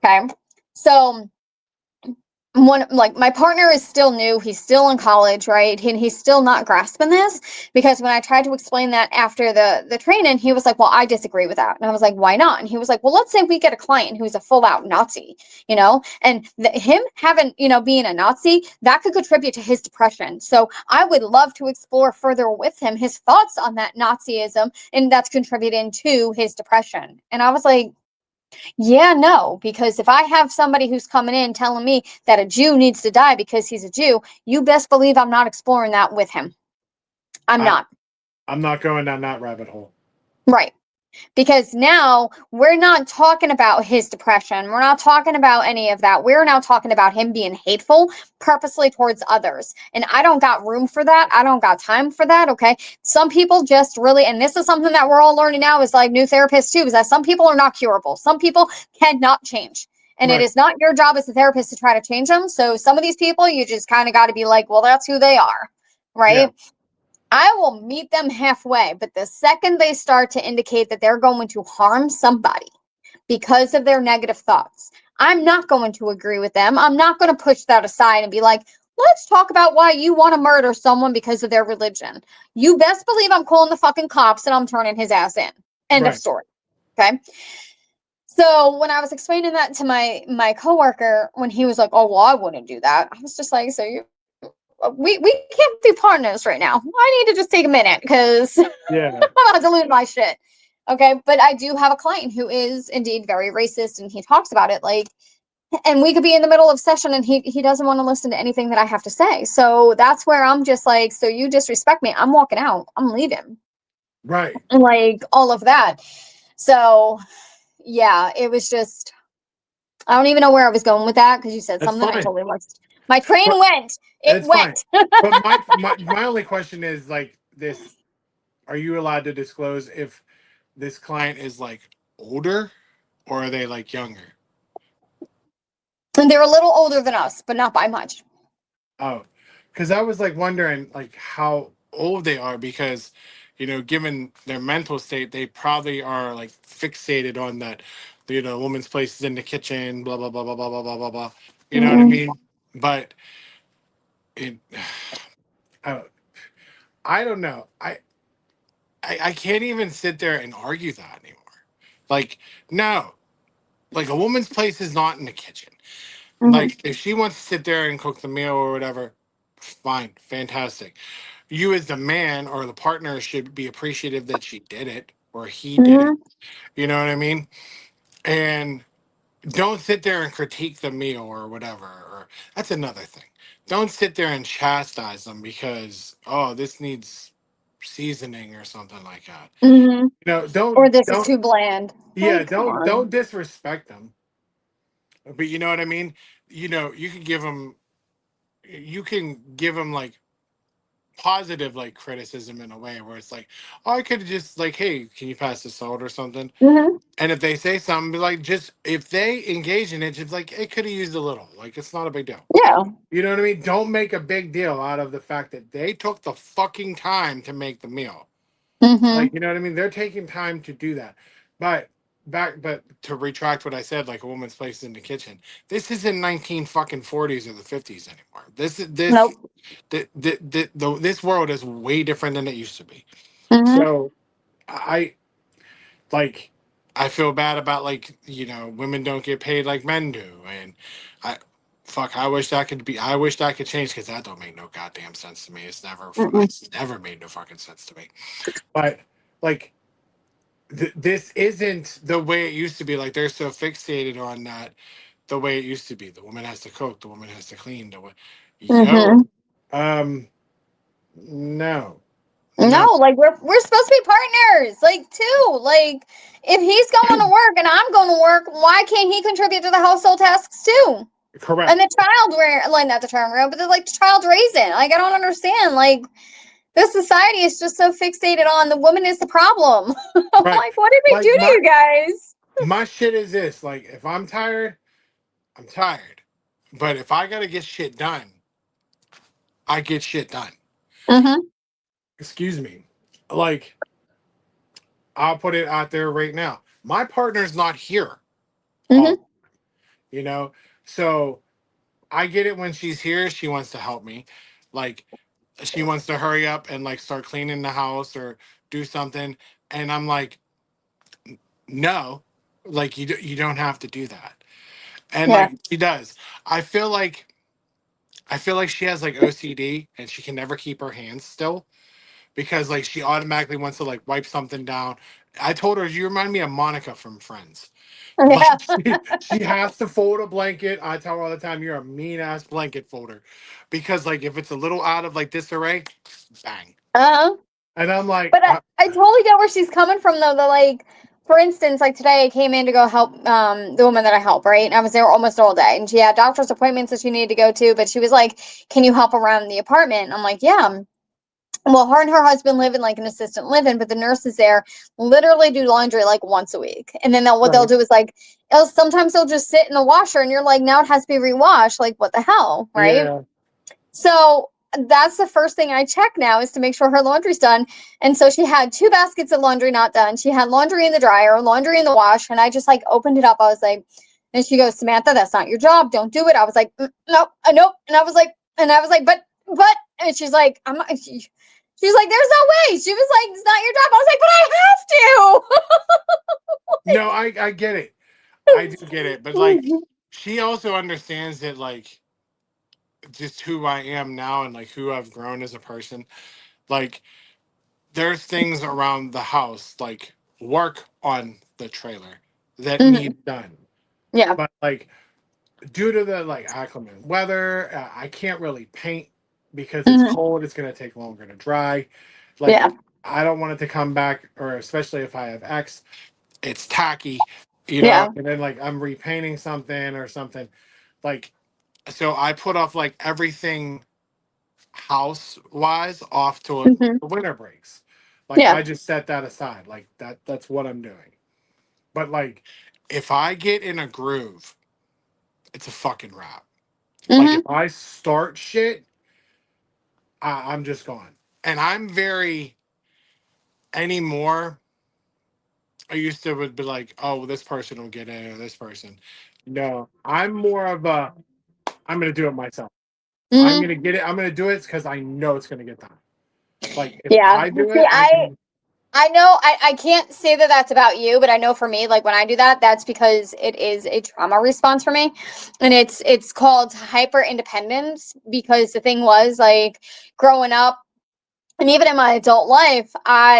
none. Okay. So like my partner is still new, he's still in college, right? And he's still not grasping this, because when I tried to explain that after the training, he was like, well, I disagree with that. And I was like, why not? And he was like, well, let's say we get a client who's a full out Nazi, you know, and him having, you know, being a Nazi, that could contribute to his depression. So I would love to explore further with him his thoughts on that Nazism, and that's contributing to his depression. And I was like, yeah, no, because if I have somebody who's coming in telling me that a Jew needs to die because he's a Jew, you best believe I'm not exploring that with him. I'm not. I'm not going down that rabbit hole. Right. Because now we're not talking about his depression. We're not talking about any of that. We're now talking about him being hateful purposely towards others. And I don't got room for that. I don't got time for that. Okay. Some people just really, and this is something that we're all learning now as like new therapists too, is that some people are not curable. Some people cannot change. And it is not your job as a therapist to try to change them. So some of these people, you just kind of got to be like, well, that's who they are. Right. Yeah. I will meet them halfway, but the second they start to indicate that they're going to harm somebody because of their negative thoughts, I'm not going to agree with them. I'm not going to push that aside and be like, let's talk about why you want to murder someone because of their religion. You best believe I'm calling the fucking cops and I'm turning his ass in. End of story. Okay. So when I was explaining that to my coworker, when he was like, oh, well, I wouldn't do that, I was just like, so we can't be partners right now. I need to just take a minute because I'm about to lose my shit. Okay. But I do have a client who is indeed very racist, and he talks about it like, and we could be in the middle of session and he doesn't want to listen to anything that I have to say. So that's where I'm just like, so you disrespect me, I'm walking out, I'm leaving. Right. And like all of that. So yeah, it was just, I don't even know where I was going with that, because you said something I totally lost. My train went. It went. But my only question is like this: are you allowed to disclose if this client is like older, or are they like younger? And they're a little older than us, but not by much. Oh, because I was like wondering like how old they are, because you know, given their mental state, they probably are like fixated on that. You know, woman's place is in the kitchen. Blah blah blah blah blah blah blah blah blah. You know what I mean? But it. I don't know. I can't even sit there and argue that anymore. Like, no, like a woman's place is not in the kitchen. Like, if she wants to sit there and cook the meal or whatever, fine, fantastic. You as the man or the partner should be appreciative that she did it or he did it. You know what I mean? And don't sit there and critique the meal or whatever. Or that's another thing. Don't sit there and chastise them because, oh, this needs seasoning or something like that. You know, Or this is too bland. Like, don't disrespect them. But you know what I mean? You know, you can give them like positive like criticism in a way where it's like, oh, I could have just like, hey, can you pass the salt or something? And if they say something, be like, just if they engage in it, just like it could have used a little. Like it's not a big deal. Yeah. You know what I mean? Don't make a big deal out of the fact that they took the fucking time to make the meal. Like, you know what I mean? They're taking time to do that. But but to retract what I said, like a woman's place in the kitchen. This isn't 19 fucking 40s or the 50s anymore. Nope. This world is way different than it used to be. Mm-hmm. So I like I feel bad about like, you know, women don't get paid like men do. And I wish that could be, I wish that could change, because that don't make no goddamn sense to me. It's never made no fucking sense to me. But like this isn't the way it used to be. Like they're so fixated on that, the way it used to be. The woman has to cook, the woman has to clean, yo. Um no. No, No, like we're supposed to be partners, like too. Like if he's going to work and I'm going to work, why can't he contribute to the household tasks too? And correct. the child rear, like not the child rear, but the like child raising. Like I don't understand. Like this society is just so fixated on the woman is the problem. I'm Right. like, what did we Like do to you guys? my shit is this. Like if I'm tired, I'm tired. But if I gotta get shit done, I get shit done. Mm-hmm. Excuse me. Like I'll put it out there right now. My partner's not here Mm-hmm. all, you know? So I get it when she's here, she wants to help me. Like she wants to hurry up and like start cleaning the house or do something. And I'm like, no, like you don't have to do that. And Yeah. like she does. I feel like I feel like she has like OCD and she can never keep her hands still because like she automatically wants to like wipe something down. I told her you remind me of Monica from Friends. Like Yeah. she has to fold a blanket. I tell her all the time, you're a mean ass blanket folder. Because like if it's a little out of like disarray, bang. Uh-huh. And I'm like, But I totally get where she's coming from though. The like, for instance, like today I came in to go help the woman that I help, right? And I was there almost all day. And she had doctor's appointments that she needed to go to, but she was like, can you help around the apartment? And I'm like, yeah. Well, her and her husband live in like an assistant living, but the nurses there literally do laundry like once a week. And then what they'll right. do is like, sometimes they'll just sit in the washer and you're like, now it has to be rewashed. Like, what the hell? Right. Yeah. So that's the first thing I check now is to make sure her laundry's done. And so she had 2 baskets of laundry not done. She had laundry in the dryer, laundry in the wash. And I just like opened it up. I was like, and she goes, Samantha, that's not your job. Don't do it. I was like, no, nope. And I was like, but, and she's like, I'm not, she's like, there's no way. She was like, it's not your job. I was like, but I No, I get it. I do get it. But like have to. she also understands that like just who I am now and like who I've grown as a person. Like there's things around the house like work on the trailer that Mhm. need done. Yeah. But like due to the like inclement weather, I can't really paint because it's Mhm. cold. It's gonna take longer to dry. Like Yeah. I don't want it to come back, or especially if I have X, it's tacky, you know. Yeah. And then like I'm repainting something or something, like so I put off like everything house wise off to Mhm. the winter breaks. Like Yeah. I just set that aside. Like that's what I'm doing. But like if I get in a groove, it's a fucking wrap. Like if Mhm. I start shit, I'm just gone. And I'm very anymore. I used to would be like, oh, well, this person will get in or this person. No, I'm more of a I'm gonna do it myself. I'm Mhm. gonna get it. I'm gonna do it because I know it's gonna get done. Like if Yeah. I do See, it, I can. I know I can't say that that's about you, but I know for me, like when I do that, that's because it is a trauma response for me, and it's called hyper independence. Because the thing was like growing up, and even in my adult life,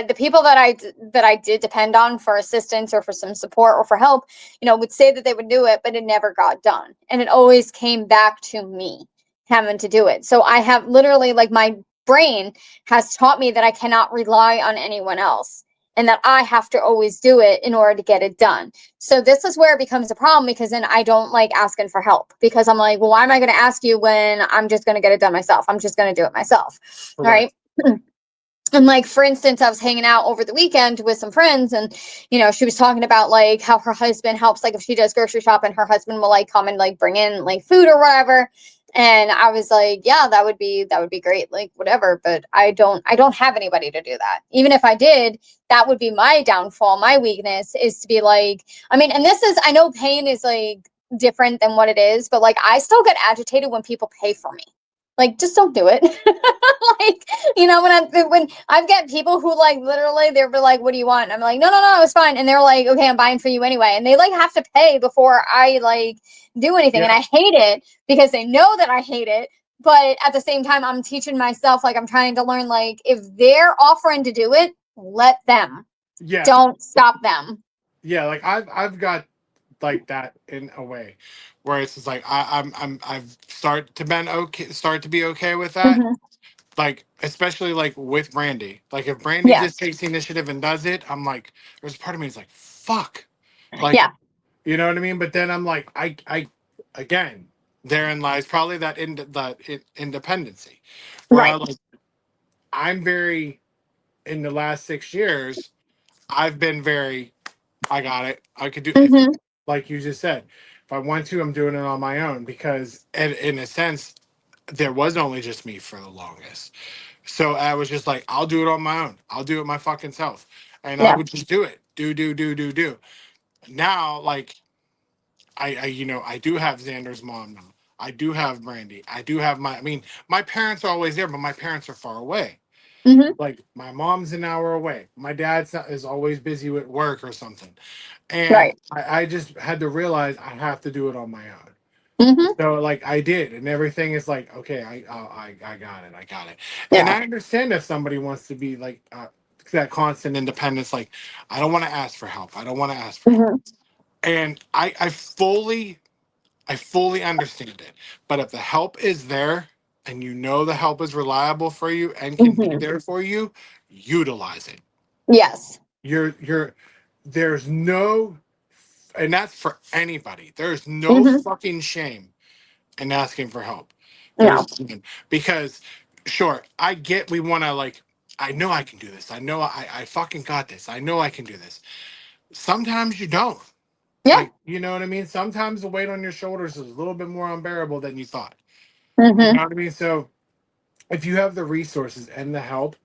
the people that I did depend on for assistance or for some support or for help, would say that they would do it, but it never got done, and it always came back to me having to do it. So I have literally like my brain has taught me that I cannot rely on anyone else. And that I have to always do it in order to get it done. So this is where it becomes a problem because then I don't like asking for help because I'm like, well, why am I going to ask you when I'm just going to get it done myself? I'm just going to do it myself. All Correct. right. And like for instance, I was hanging out over the weekend with some friends, and she was talking about like how her husband helps, like if she does grocery shopping, her husband will like come and like bring in like food or whatever. And I was like, yeah, that would be great, like whatever. But I don't have anybody to do that. Even if I did, that would be my downfall. My weakness is to be like, I mean, and this is, I know pain is like different than what it is, but like I still get agitated when people pay for me. Like, just don't do it. Like, when I've got people who like literally they're like, "What do you want?" And I'm like, "No, no, no, it's fine." And they're like, "Okay, I'm buying for you anyway." And they like have to pay before I like do anything, and Yeah. I hate it because they know that I hate it. But at the same time, I'm teaching myself, like I'm trying to learn, like if they're offering to do it, let them. Yeah. Don't stop them. Yeah. Like I've got like that in a way where it's just like I've start to be okay with that. Mhm. like especially like with Brandy. Like if Brandy Yeah. just takes the initiative and does it, I'm like, there's part of me is like, fuck, like, Yeah. you know what I mean. But then I'm like, again, therein lies probably that independency, where Right. I'm very in the last 6 years, I've been very, I got it. I could do if, Mm-hmm. like you just said, if I want to, I'm doing it on my own because, in a sense, there was only just me for the longest. So I was just like, I'll do it on my own. I'll do it my fucking self, and I Yeah. would just do it. Do. Now, like, I do have Xander's mom now. I do have Brandy. I do have my. I mean, my parents are always there, but my parents are far away. Mm-hmm. Like my mom's an hour away. My is always busy with work or something. And Right. I just had to realize I have to do it on my own. Mm-hmm. So like I did, and everything is like, okay, I got it, I got it. And Yeah. I understand if somebody wants to be like that constant independence, like I don't want to ask for help. I don't want to ask for help. Mm-hmm. And I fully understand it. But if the help is there and you know the help is reliable for you and can be Mm-hmm. there for you, utilize it. Yes. You're there's no, and that's for anybody. There's no Mm-hmm. fucking shame in asking for help. No. There's none. Because sure, I get we want to like, I know I can do this. I know I fucking got this. I know I can do this. Sometimes you don't. Yeah. Like, you know what I mean? Sometimes the weight on your shoulders is a little bit more unbearable than you thought. You Mm-hmm. know what I mean? So if you have the resources and the help,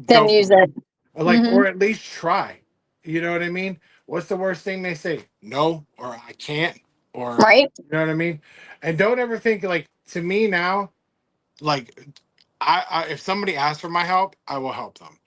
Then go for use it. it. Or like, Mm-hmm. or at least try. You know what I mean? What's the worst thing they say? No, or I can't, or Right. you know what I mean? And don't ever think like, to me now, like I if somebody asks for my help, I will help them.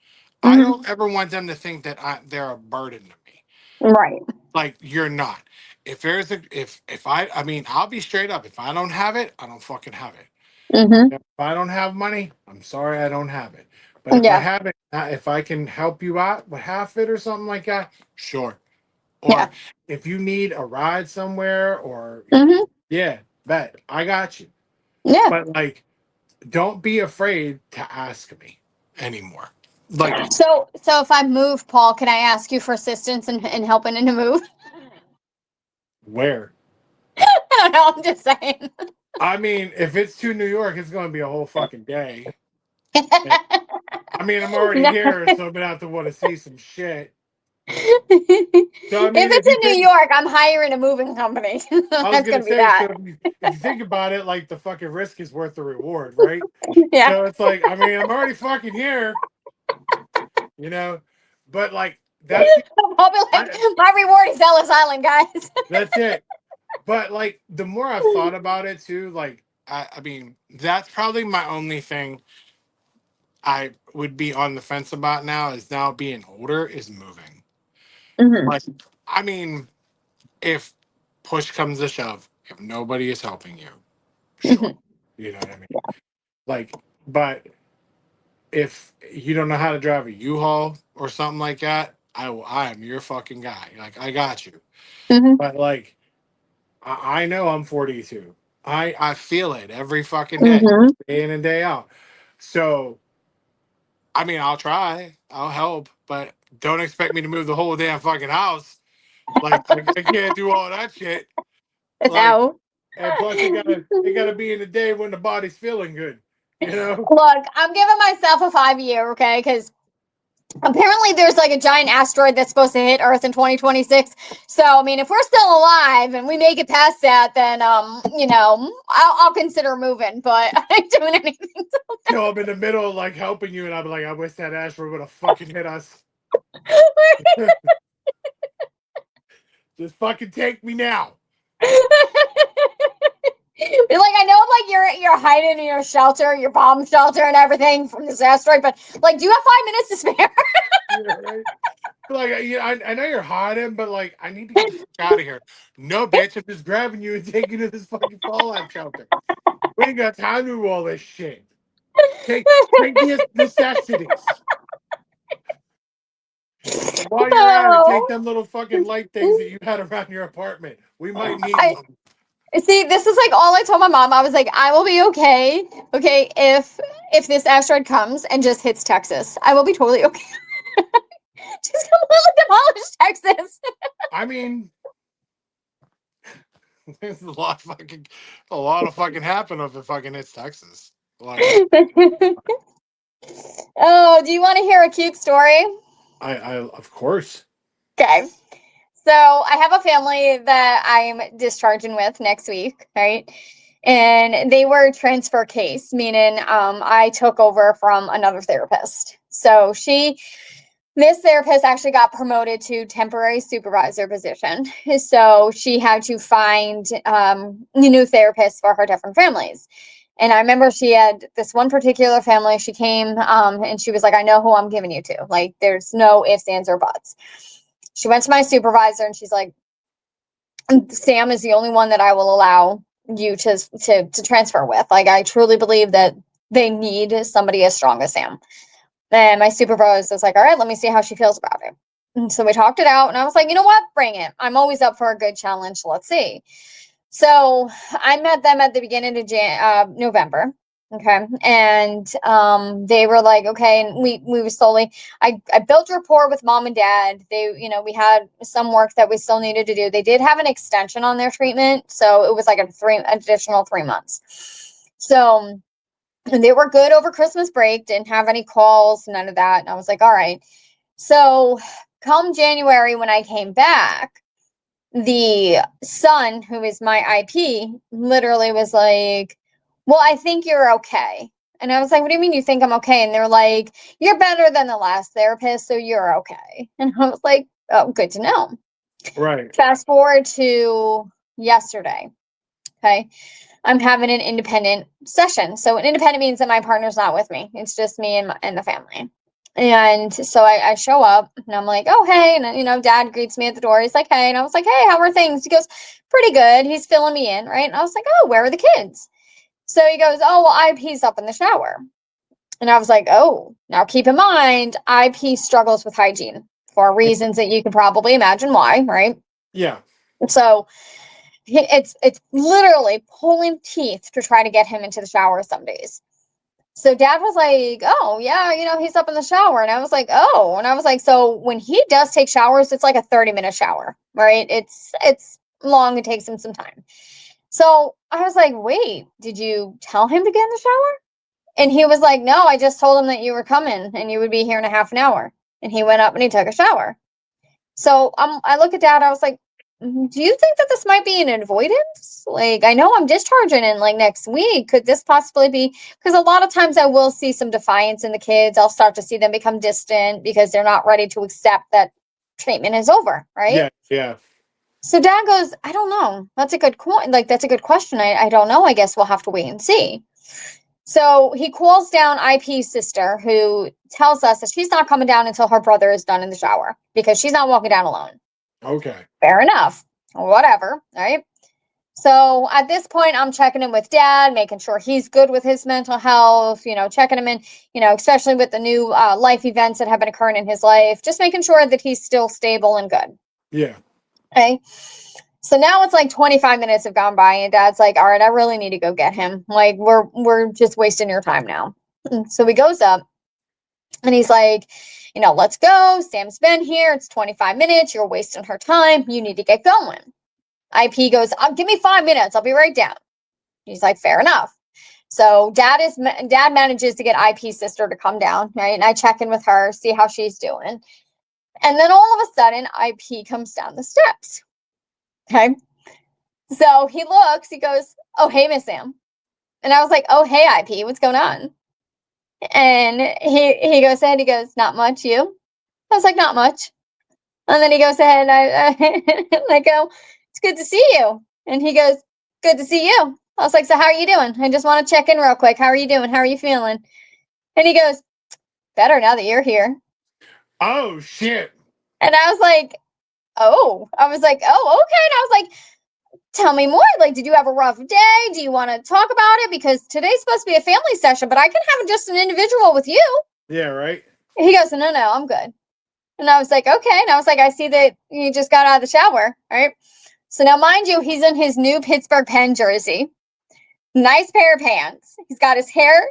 I Mm-hmm. don't ever want them to think that they're a burden to me. Right. Like you're not. If there's a if I mean, I'll be straight up. If I don't have it, I don't fucking have it. Mm-hmm. If I don't have money, I'm sorry I don't have it. But if I Yeah. have it, if I can help you out with half it or something like that, sure. Yeah. Or if you need a ride somewhere, or Mm-hmm. yeah, bet I got you. Yeah. But like, don't be afraid to ask me anymore. Like, So if I move, Paul, can I ask you for assistance in helping in the move? where? I don't know. I'm just saying. I mean, if it's to New York, it's going to be a whole fucking day. I mean, I'm already No. here, so I'm gonna have to want to see some shit. So I If mean, if it's you in New think, York, I'm hiring a moving company. I was That's gonna gonna be say, so that. if you think about it, like the fucking risk is worth the reward, right? Yeah. So it's like, I mean, I'm already fucking here, you know, but like I'll be like, I, my reward is Ellis Island, guys. that's it. But like the more I've thought about it too, like I mean, that's probably my only thing I would be on the fence about now, is now being older, is moving. Hmm. Like, I mean, if push comes to shove, if nobody is helping you, sure. Hmm. You know what I mean? Like, but if you don't know how to drive a U-Haul or something like that, I am your fucking guy. Like, I got you. Hmm. But like, I know I'm 42. I feel it every fucking day, Hmm. day in and day out. So I mean, I'll try, I'll help, but don't expect me to move the whole damn fucking house. Like, I can't do all that shit. Like, No. and plus it gotta be in the day when the body's feeling good, you know? Look, I'm giving myself a 5 year, okay? Because apparently there's like a giant asteroid that's supposed to hit Earth in 2026. So I mean, if we're still alive and we make it past that, then I'll consider moving. But I ain't doing anything. So I'm in the middle of like helping you, and I'm like, I wish that asteroid would have fucking hit us. Just fucking take me now. Like, I know, like you're hiding in your shelter, your bomb shelter, and everything from this asteroid. But like, do you have 5 minutes to spare? Yeah, right? Like, I know you're hiding, but like, I need to get the fuck out of here. No, bitch, I'm just grabbing you and taking you to this fucking fallout shelter. We ain't got time to do all this shit. Take the necessities. And while you're at it, take Oh, them little fucking light things that you had around your apartment. We might need I one. See, this is like all I told my mom. I was like, I will be okay. Okay, if this asteroid comes and just hits Texas, I will be totally okay. Just completely demolish Texas. I mean, there's a lot of fucking happen if it fucking hits Texas. Like, Oh, do you want to hear a cute story? I of course. Okay. So I have a family that I'm discharging with next week, right? And they were a transfer case, meaning I took over from another therapist. So this therapist actually got promoted to temporary supervisor position. So she had to find new therapists for her different families. And I remember she had this one particular family. She came and she was like, I know who I'm giving you to. Like, there's no ifs, ands, or buts. She went to my supervisor and she's like, Sam is the only one that I will allow you to transfer with. Like, I truly believe that they need somebody as strong as Sam. And my supervisor was like, all right, let me see how she feels about it. And so we talked it out and I was like, you know what? Bring it. I'm always up for a good challenge. Let's see. So I met them at the beginning of November. Okay. And they were like, okay. And we were slowly, I built rapport with mom and dad. We had some work that we still needed to do. They did have an extension on their treatment. So it was like additional 3 months. So, and they were good over Christmas break, didn't have any calls, none of that. And I was like, all right. So come January, when I came back, the son, who is my IP, literally was like, well, I think you're okay. And I was like, what do you mean you think I'm okay? And they're like, you're better than the last therapist, so you're okay. And I was like, oh, good to know. Right. Fast forward to yesterday. Okay. I'm having an independent session. So an independent means that my partner's not with me. It's just me and the family. And so I show up and I'm like, oh, hey. And, dad greets me at the door. He's like, hey. And I was like, hey, how are things? He goes, pretty good. He's filling me in. Right. And I was like, oh, where are the kids? So he goes, oh, well, IP's up in the shower. And I was like, oh, now keep in mind, IP struggles with hygiene for reasons that you can probably imagine why. Right. Yeah. So it's literally pulling teeth to try to get him into the shower some days. So dad was like, oh yeah, he's up in the shower. And I was like, oh. And I was like, so when he does take showers, it's like a 30-minute shower, right? It's long. It takes him some time. So I was like, wait, did you tell him to get in the shower? And he was like, no, I just told him that you were coming and you would be here in a half an hour. And he went up and he took a shower. So I look at dad, I was like, do you think that this might be an avoidance? Like, I know I'm discharging in like next week. Could this possibly be? Because a lot of times I will see some defiance in the kids. I'll start to see them become distant because they're not ready to accept that treatment is over, right? Yeah. Yeah. So dad goes, I don't know. That's a good that's a good question. I don't know. I guess we'll have to wait and see. So he calls down IP's sister, who tells us that she's not coming down until her brother is done in the shower because she's not walking down alone. Okay. Fair enough. Whatever. Right. So at this point, I'm checking in with dad, making sure he's good with his mental health, checking him in, especially with the new life events that have been occurring in his life, just making sure that he's still stable and good. Yeah. Okay. So now it's like 25 minutes have gone by and dad's like, all right, I really need to go get him. Like, we're just wasting your time now. So he goes up and he's like, let's go. Sam's been here. It's 25 minutes. You're wasting her time. You need to get going. IP goes, give me 5 minutes. I'll be right down. He's like, fair enough. So dad manages to get IP's sister to come down, right? And I check in with her, see how she's doing. And then all of a sudden, IP comes down the steps. Okay. So he looks, he goes, oh, hey, Miss Sam. And I was like, oh, hey, IP, what's going on? And he goes ahead, he goes, not much, you? I was like, not much. And then he goes ahead, I go, it's good to see you. And he goes, good to see you. I was like, so how are you doing? I just want to check in real quick. How are you doing? How are you feeling? And he goes, better now that you're here. Oh, shit. And I was like, oh, okay. And I was like, tell me more. Like, did you have a rough day? Do you want to talk about it? Because today's supposed to be a family session, but I can have just an individual with you. Yeah, right. He goes, no, I'm good. And I was like, okay. And I was like, I see that you just got out of the shower, right? So now, mind you, he's in his new Pittsburgh Penn jersey. Nice pair of pants. He's got his hair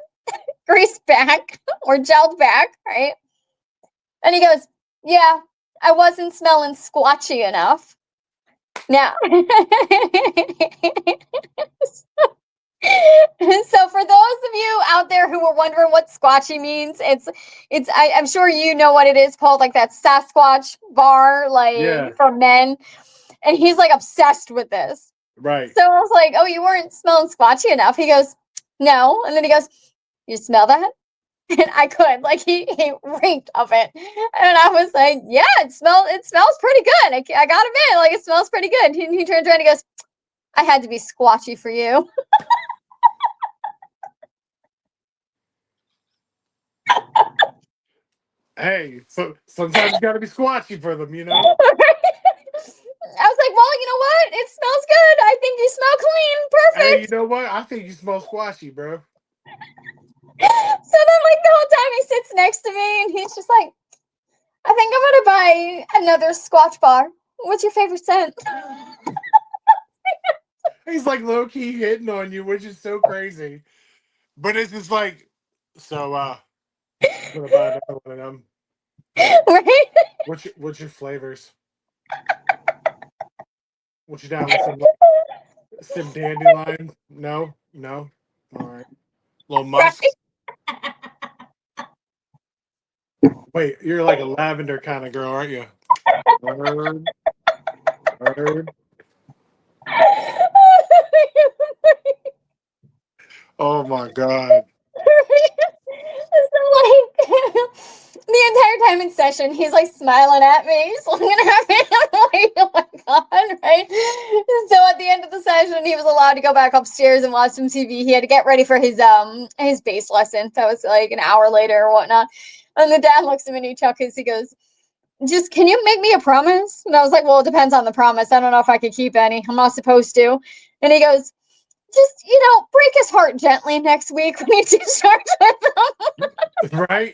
greased back or gelled back, right? And he goes, yeah, I wasn't smelling squatchy enough. Now, so for those of you out there who were wondering what squatchy means, I'm sure you know what it is called, like that Sasquatch bar, like for men. And he's like obsessed with this. Right. So I was like, oh, you weren't smelling squatchy enough. He goes, no. And then he goes, you smell that? And I could, like, he reeked of it. And I was like, yeah, it smells pretty good. I got him in, like, it smells pretty good. He turns around and he goes, I had to be squatchy for you. Hey, so sometimes you got to be squatchy for them, you know? I was like, well, you know what? It smells good. I think you smell clean. Perfect. Hey, you know what? I think you smell squashy, bro. So then, like, the whole time he sits next to me and he's just like, I think I'm going to buy another Squatch bar. What's your favorite scent? He's like low-key hitting on you, which is so crazy. But it's just like, so, I'm going to buy another one of them. Right? What's your flavors? What you down with some dandelion? No? All right. Little musk. Right? Wait, you're like a lavender kind of girl, aren't you? Bird. Oh my god. So like the entire time in session, he's like smiling at me, he's looking at me. I'm like, oh my god, right? So at the end of the session, he was allowed to go back upstairs and watch some TV. He had to get ready for his bass lesson. That was like an hour later or whatnot. And the dad looks at me and he chuckles. He goes, just can you make me a promise? And I was like, well, it depends on the promise. I don't know if I could keep any. I'm not supposed to. And he goes, just, break his heart gently next week when you do start with him. Right?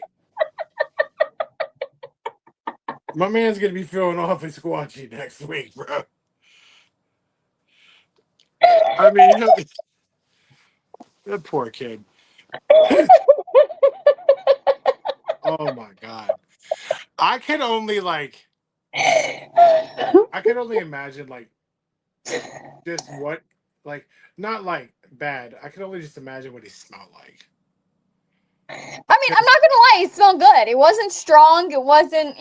My man's going to be feeling awfully squatchy next week, bro. I mean, that poor kid. Oh my god. I can only imagine just what not like bad. I can only just imagine what he smelled like. I mean, I'm not gonna lie, it smelled good. It wasn't strong, it wasn't,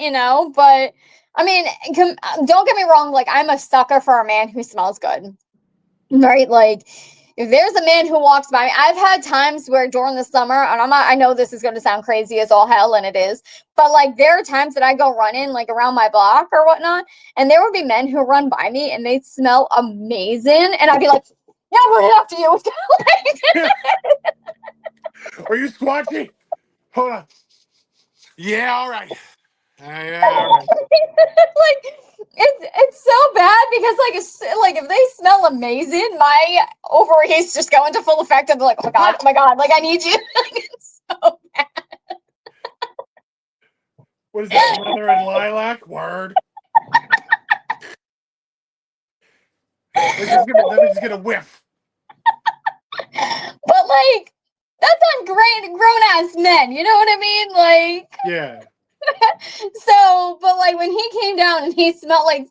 but I mean, don't get me wrong, like I'm a sucker for a man who smells good. Right? Like if there's a man who walks by me, I've had times where during the summer, and I know this is going to sound crazy as all hell, and it is, but like there are times that I go running like around my block or whatnot, and there would be men who run by me and they smell amazing, and I'd be like, yeah, I'm running after you. Are you squatchy? Hold on. Yeah, all right. Yeah, all right. Like it's so bad because like if they smell amazing, my ovaries just go into full effect and they're like, oh my god, like I need you. Like, it's so bad. What is that, leather and lilac? Word. They're just gonna whiff. But like that's on grown ass men, you know what I mean? Like yeah. So, but like when he came down and he smelled like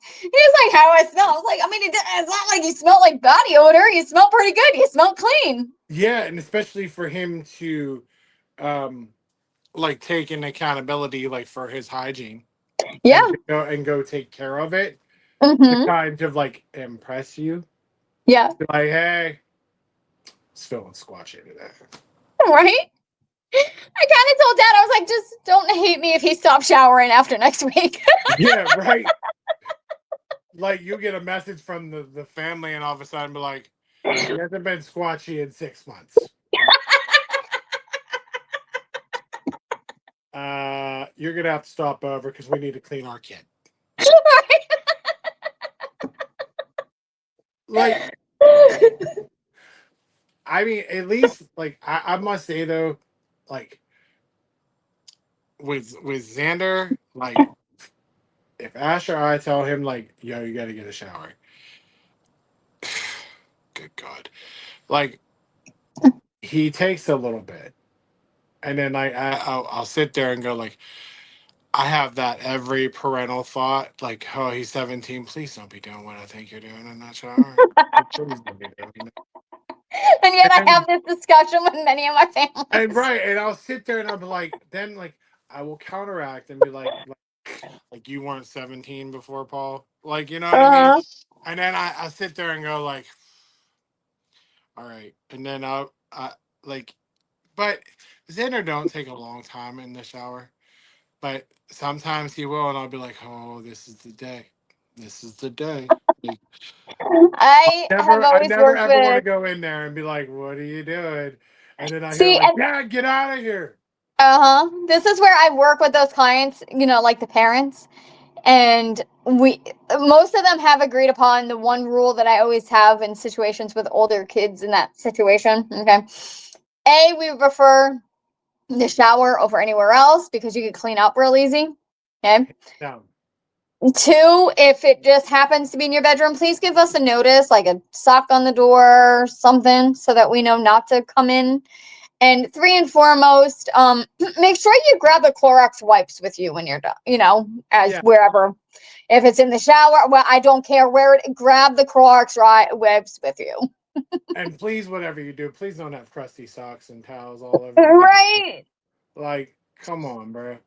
how I smell. I was like, I mean, it's not like you smell like body odor. You smell pretty good. You smell clean. Yeah, and especially for him to, take an accountability for his hygiene. Yeah. And go take care of it. Mm-hmm. To kind of impress you. Yeah. Like, hey, it's feeling squatchy today. Right. I kind of told Dad, I was like, just don't hate me if he stops showering after next week. Yeah, right. Like, you get a message from the family and all of a sudden be like, he hasn't been squatchy in 6 months. You're going to have to stop over because we need to clean our kid. Like, I mean, at least, I must say, though, with Xander, if Asher or I tell him, yo, you got to get a shower, God. Like, he takes a little bit. And then like I'll sit there and go like, I have that every parental thought, like, oh, he's 17. Please don't be doing what I think you're doing in that shower. Please don't be doing that. And yet I And, have this discussion with many of my and families. right, and I'll sit there and I'll be like, then like I will counteract and be like you weren't 17 before, Paul. Like, you know what I mean? Uh-huh. And then I sit there and go like, all right. And then I like, but Xander don't take a long time in the shower. But sometimes he will, and I'll be like, "Oh, this is the day. This is the day." Like, I have I always never worked ever want to with, go in there and be like, "What are you doing?" And then I hear see, like, and "Dad, get out of here!" this is where I work with those clients, like the parents. And most of them have agreed upon the one rule that I always have in situations with older kids in that situation. Okay. We prefer the shower over anywhere else because you can clean up real easy. Okay. No, 2, if it just happens to be in your bedroom, please give us a notice, like a sock on the door, something, so that we know not to come in. And 3 and foremost, make sure you grab the Clorox wipes with you when you're done, as yeah, wherever. If it's in the shower, well, I don't care where grab the Clorox wipes with you. and please, whatever you do, please don't have crusty socks and towels all over the damn. Right. Like, come on, bro.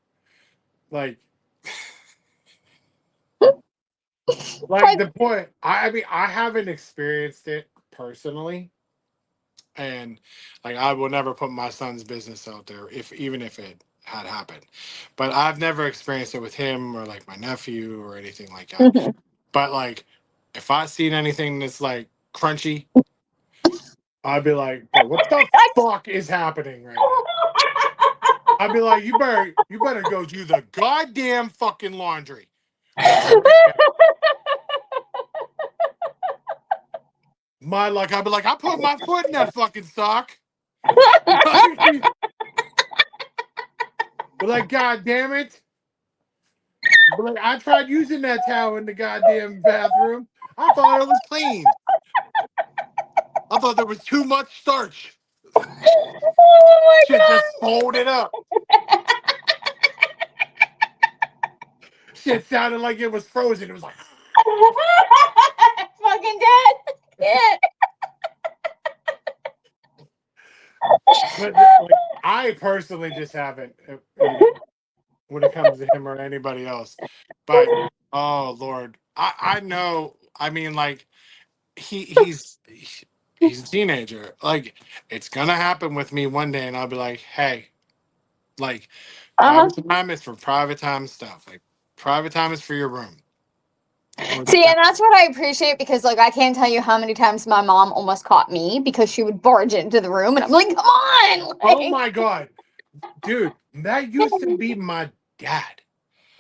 Like, Like, the point. I mean, I haven't experienced it personally, and like I will never put my son's business out there if even if it had happened, but I've never experienced it with him or like my nephew or anything like that. mhm. But like if I seen anything that's like crunchy, I'd be like, bro, what the fuck is happening right now? I'd be like, you better go do the goddamn fucking laundry right now. I'd be like, I put my foot in that fucking sock. But like, god damn it. But like, I tried using that towel in the goddamn bathroom. I thought it was clean. I thought there was too much starch. Oh Shit just folded up. Shit sounded like it was frozen. It was like, my god. Fucking dead. Yeah. but like, I personally just haven't, when it comes to him or anybody else. But oh Lord, I know. I mean, like he's a teenager. Like it's gonna happen with me one day, and I'll be like, hey, like Uh-huh. private time is for private time stuff. Like private time is for your room. Or See, and that's what I appreciate because, like, I can't tell you how many times my mom almost caught me because she would barge into the room, and I'm like, "Come on!" oh Like, my god, dude, that used to be my dad.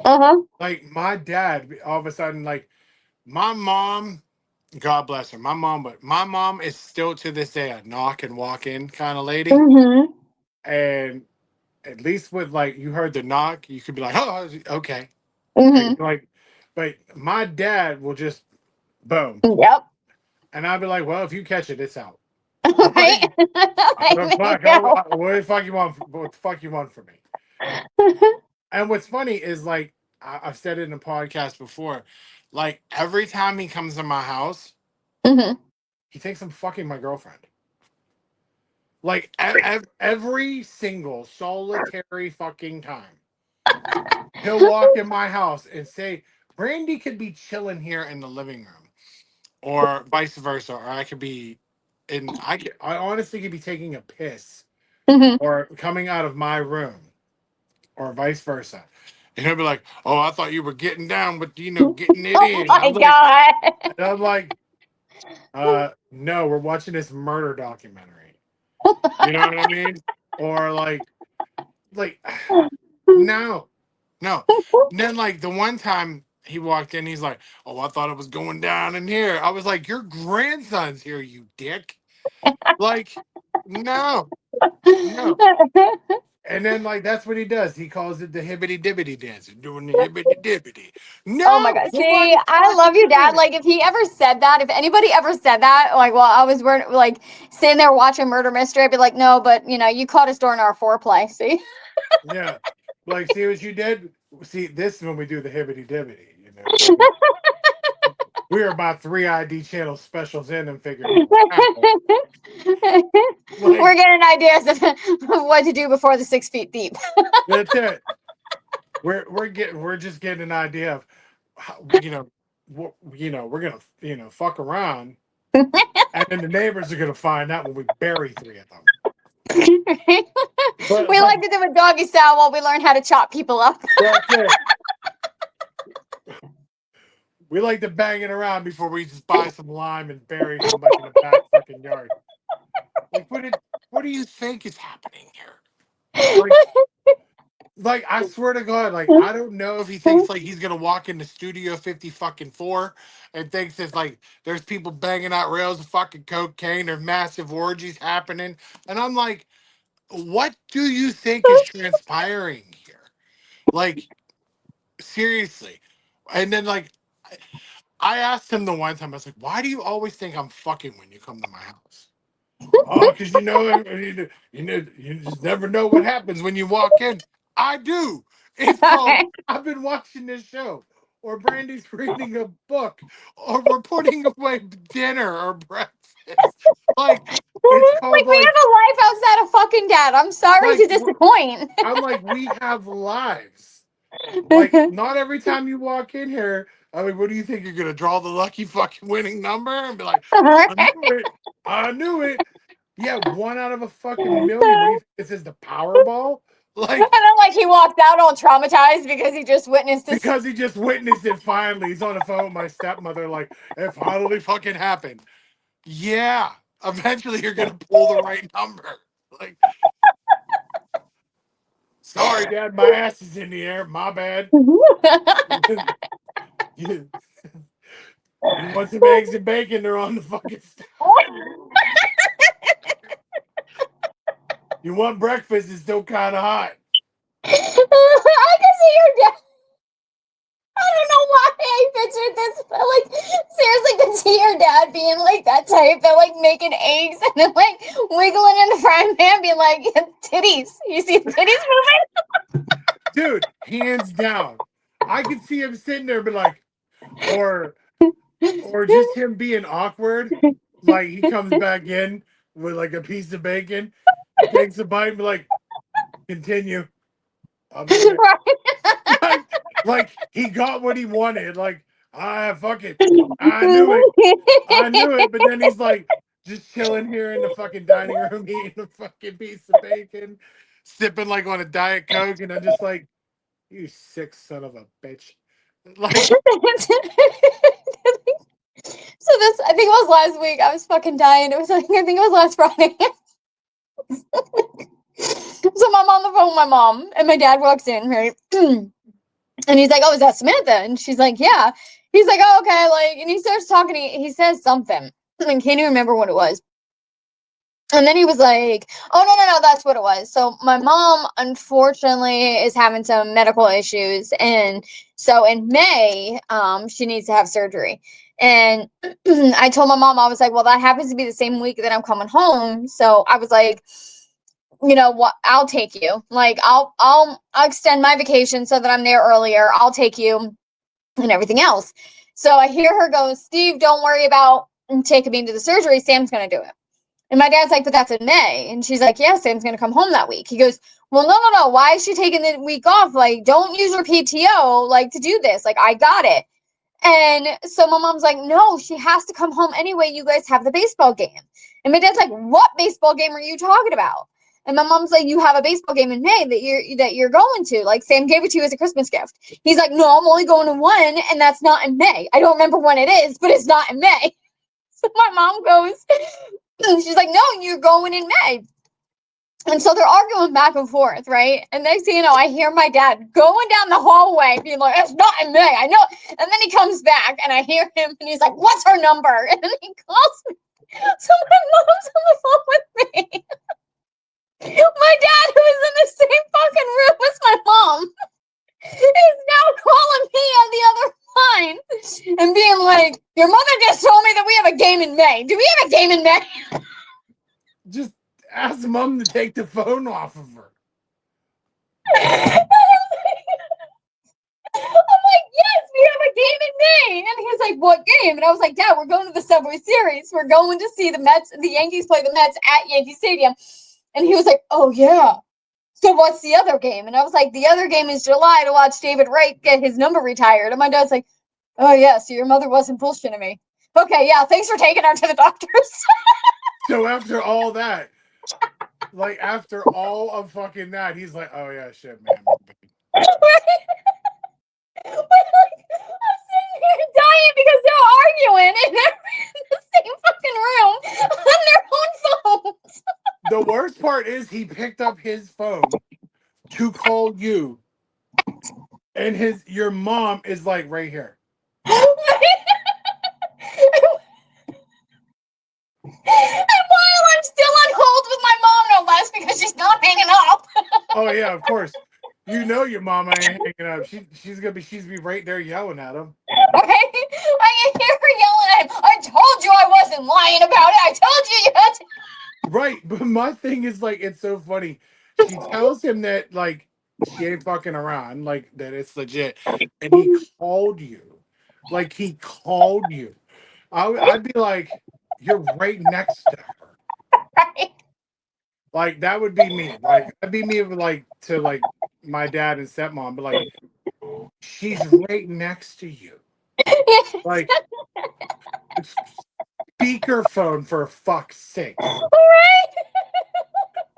uh-huh. Like my dad, all of a sudden, like my mom, God bless her, but my mom is still to this day a knock and walk in kind of lady. Mm-hmm. And at least with like you heard the knock, you could be like, oh, okay. Mm-hmm. Like, but my dad will just boom. Yep. And I'll be like, well, if you catch it, it's out. Right. Like, Like, the there you fuck? go. What the fuck you want? What the fuck you want from me? And what's funny is like I've said it in a podcast before. Like every time he comes to my house, Mm-hmm. he thinks I'm fucking my girlfriend. Like every single solitary fucking time, he'll walk in my house and say, "Brandy could be chilling here in the living room," or vice versa, or I could be I honestly could be taking a piss Mm-hmm. or coming out of my room or vice versa. And he'll be like, "Oh, I thought you were getting down with getting it Oh in." my god. I'm like, no, we're watching this murder documentary. You know what I mean? Or like, no, no. And then like the one time he walked in, he's like, "Oh, I thought it was going down in here." I was like, "Your grandson's here, you dick." Like, no, no. And then like that's what he does. He calls it the hibbity dibbity dance. Doing the hibbity dibbity. Oh my No, God. See, nobody's I fucking love you, doing Dad. it. Like, if he ever said that, if anybody ever said that, like, while I was like sitting there watching Murder Mystery, I'd be like, no, but you caught us during our foreplay. See? Yeah. Like, see what you did? See, this is when we do the hibbity dibbity, you know. We're about 3 ID channel specials in and figuring it out. We're Like, getting ideas of what to do before the 6 feet deep. that's it. We're just getting an idea of how, we're gonna fuck around, and then the neighbors are gonna find out when we bury 3 of them. We But like to do a doggy style while we learn how to chop people up. that's it. We like to bang it around before we just buy some lime and bury somebody in the back fucking yard. Like, what do you think is happening here? Like, I swear to God, like, I don't know if he thinks like he's gonna walk into Studio 50 fucking 4 and thinks it's like there's people banging out rails of fucking cocaine, there's massive orgies happening. And I'm like, what do you think is transpiring here? Like, seriously. And then like I asked him the one time, I was like, why do you always think I'm fucking when you come to my house? Oh, because you just never know what happens when you walk in. I do. It's called I've been watching this show, or Brandy's reading a book, or we're putting away dinner or breakfast. Like it's called Like, we have a life outside of fucking Dad. I'm sorry like to disappoint. I'm like, we have lives. Like, not every time you walk in here, I mean, what do you think? You're gonna draw the lucky fucking winning number and be like, I knew it. I knew it. Yeah, 1 out of a fucking million. What do you think this is, the Powerball? And Like, then, like, he walked out all traumatized because he just witnessed this. because he just witnessed it finally. He's on the phone with my stepmother, like, it finally fucking happened. Yeah. Eventually you're gonna pull the right number. Like, sorry, Dad, my ass is in the air. My bad. you, you want some eggs and bacon? They're on the fucking You want breakfast? It's still kind of hot. I can see your dad. I don't know why I pictured this, but like, seriously, could see your dad being like that type that like making eggs and then like wiggling in the frying pan, being like, titties. You see the titties moving? Dude, hands down. I could see him sitting there, but like, or just him being awkward. Like he comes back in with like a piece of bacon, takes a bite, and be like, continue. I'll be there. Right. Like he got what he wanted. Like, fuck it. I knew it. I knew it. But then he's like just chilling here in the fucking dining room, eating a fucking piece of bacon, sipping like on a Diet Coke, and I'm just like, you sick son of a bitch. Like, So this, I think it was last week. I was fucking dying. It was like, I think it was last Friday. So I'm on the phone with my mom, and my dad walks in, right? And he's like, "Oh, is that Samantha?" And she's like, "Yeah." He's like, "Oh, okay." Like, and he starts talking. He says something. I can't even remember what it was. And then he was like, "Oh, no, that's what it was." So my mom, unfortunately, is having some medical issues, and so in May, she needs to have surgery. And I told my mom, I was like, "Well, that happens to be the same week that I'm coming home." So I was like, you know what, I'll take you. Like, I'll extend my vacation so that I'm there earlier. I'll take you and everything else. So I hear her go, "Steve, don't worry about taking me to the surgery. Sam's going to do it." And my dad's like, "But that's in May." And she's like, "Yeah, Sam's going to come home that week." He goes, "Well, no. Why is she taking the week off? Like, don't use her PTO, like, to do this. Like, I got it." And so my mom's like, "No, she has to come home anyway. You guys have the baseball game." And my dad's like, "What baseball game are you talking about?" And my mom's like, "You have a baseball game in May that you're going to. Like, Sam gave it to you as a Christmas gift." He's like, "No, I'm only going to one, and that's not in May. I don't remember when it is, but it's not in May." So my mom goes, she's like, "No, you're going in May." And so they're arguing back and forth, right? And next thing you know, I hear my dad going down the hallway being like, "It's not in May, I know." And then he comes back and I hear him and he's like, "What's her number?" And then he calls me. So my mom's on the phone with me. My dad, who is in the same fucking room as my mom, is now calling me on the other line and being like, "Your mother just told me that we have a game in May. Do we have a game in May?" Just ask mom to take the phone off of her. I'm like, "Yes, we have a game in May." And he was like, "What game?" And I was like, "Dad, we're going to the Subway Series. We're going to see the Yankees play the Mets at Yankee Stadium." And he was like, "Oh, yeah. So what's the other game?" And I was like, "The other game is July to watch David Wright get his number retired." And my dad's like, "Oh, yeah, so your mother wasn't bullshitting me. Okay, yeah, thanks for taking her to the doctors." So after all that, like after all of fucking that, he's like, "Oh yeah, shit, man." I'm sitting here dying because they're arguing and they're in the same fucking room on their own phones. The worst part is he picked up his phone to call you, and your mom is like right here. And while I'm still on hold with my mom, no less, because she's not hanging up. Oh yeah, of course. You know your mama ain't hanging up. She's gonna be right there yelling at him. Right? I can hear her yelling at him. "I told you I wasn't lying about it. I told you you had to." Right, but my thing is like it's so funny. She tells him that like she ain't fucking around, like that it's legit, and he called you, like he called you. I'd be like, you're right next to her. Right? Like that would be me. Like that'd be me like to like my dad and stepmom, but like she's right next to you. Like it's speakerphone for fuck's sake. Right?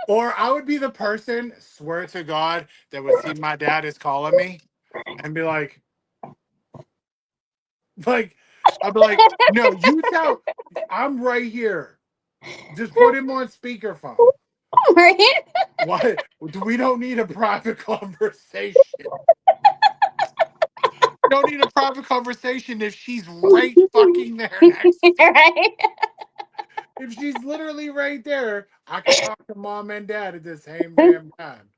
Or I would be the person, swear to God, that would see my dad is calling me and be like, I'd be like, no, you tell, I'm right here. Just put him on speakerphone. Right? Why? We don't need a private conversation. Don't need a private conversation if she's right fucking there next. Right? If she's literally right there, I can talk to mom and dad at the same damn time.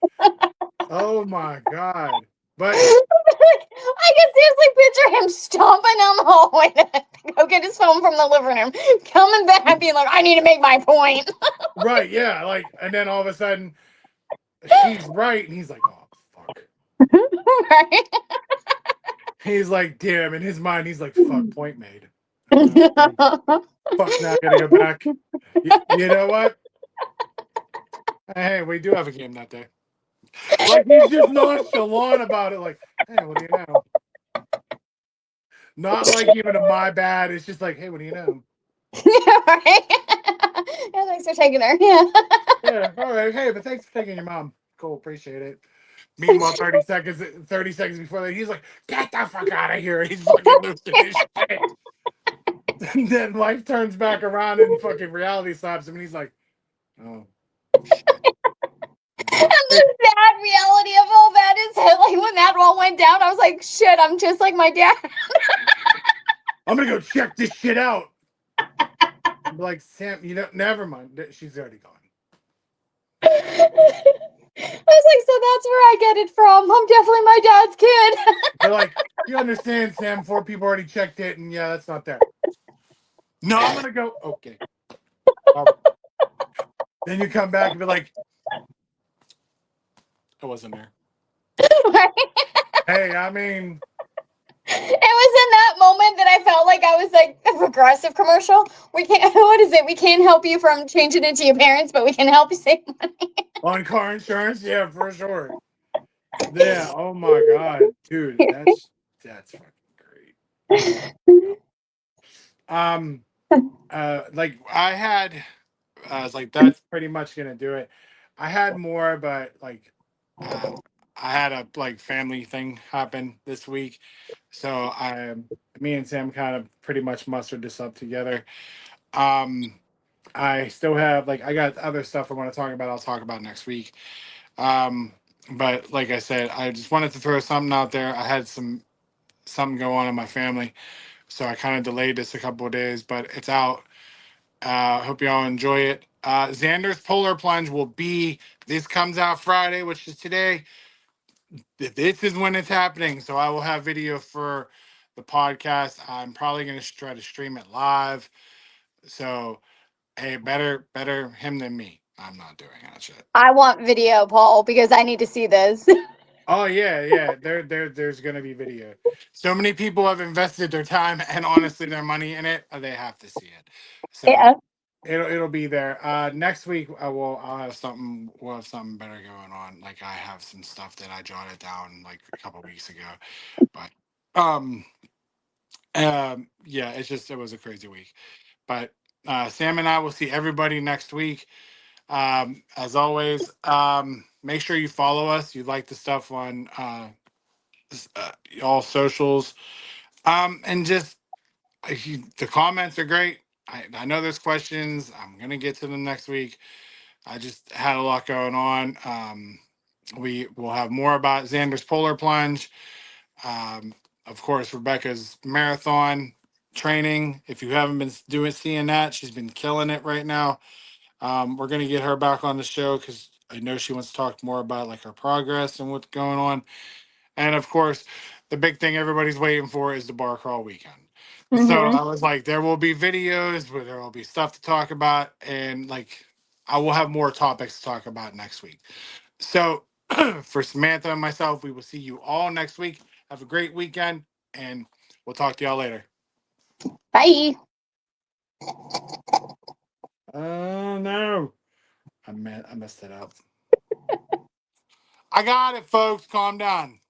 Oh my God. But I can seriously picture him stomping down the hallway to go get his phone from the living room, coming back being like, "I need to make my point." right, yeah, like, and then all of a sudden she's right, and he's like, "Oh fuck." Right? He's like, "Damn!" In his mind, he's like, "Fuck, point made." Fuck, now I gotta go back. You know what? Hey, we do have a game that day. Like he's just nonchalant about it. Like, hey, what do you know? Not like even a my bad. It's just like, hey, what do you know? Yeah, right? Yeah, thanks for taking her. Yeah. Yeah, all right. Hey, but thanks for taking your mom. Cool, appreciate it. Meanwhile, 30 seconds before that, he's like, get the fuck out of here. He's fucking losing his shit. And then life turns back around and fucking reality slaps him, and he's like, oh, shit. And the sad reality of all that is that, like, when that all went down, I was like, shit, I'm just like my dad. I'm gonna go check this shit out. I'm like, Sam, never mind. She's already gone. I was like, so that's where I get it from. I'm definitely my dad's kid. They're like, you understand, Sam, 4 people already checked it, and yeah, that's not there. No, I'm gonna go, okay. All right. Then you come back and be like, I wasn't there. Right? Hey, I mean, It was in that moment that I felt like I was like a Progressive commercial. We can't, what is it? We can't help you from changing into your parents, but we can help you save money. on car insurance, yeah, for sure. Yeah, oh my God, dude, that's fucking great. Like I had, I was like, that's pretty much gonna do it. I had more, but like, I had a like family thing happen this week, so me and Sam kind of pretty much mustered this up together. Um, I still have like I got other stuff I want to talk about. I'll talk about next week. But like I said, I just wanted to throw something out there. I had something go on in my family, so I kind of delayed this a couple of days, but it's out. Hope y'all enjoy it. Xander's Polar Plunge will be, this comes out Friday, which is today. This is when it's happening. So I will have video for the podcast. I'm probably going to try to stream it live. So, hey, better him than me. I'm not doing that shit. I want video, Paul, because I need to see this. Oh yeah. There's gonna be video. So many people have invested their time and honestly their money in it. They have to see it. So Yeah. it'll be there. Next week I'll have something. We'll have something better going on. Like I have some stuff that I jotted down like a couple weeks ago. But yeah, it was a crazy week. But Sam and I will see everybody next week. As always, make sure you follow us. You like the stuff on all socials. And just the comments are great. I know there's questions. I'm gonna get to them next week. I just had a lot going on. We will have more about Xander's Polar Plunge. Of course, Rebecca's marathon training. If you haven't been seeing that, she's been killing it right now. We're gonna get her back on the show because I know she wants to talk more about like her progress and what's going on. And of course, the big thing everybody's waiting for is the bar crawl weekend. So Mhm. I was like, there will be videos where there will be stuff to talk about, and like I will have more topics to talk about next week. So for Samantha and myself, we will see you all next week. Have a great weekend, and we'll talk to y'all later. Bye. Oh no. I messed it up. I got it, folks. Calm down.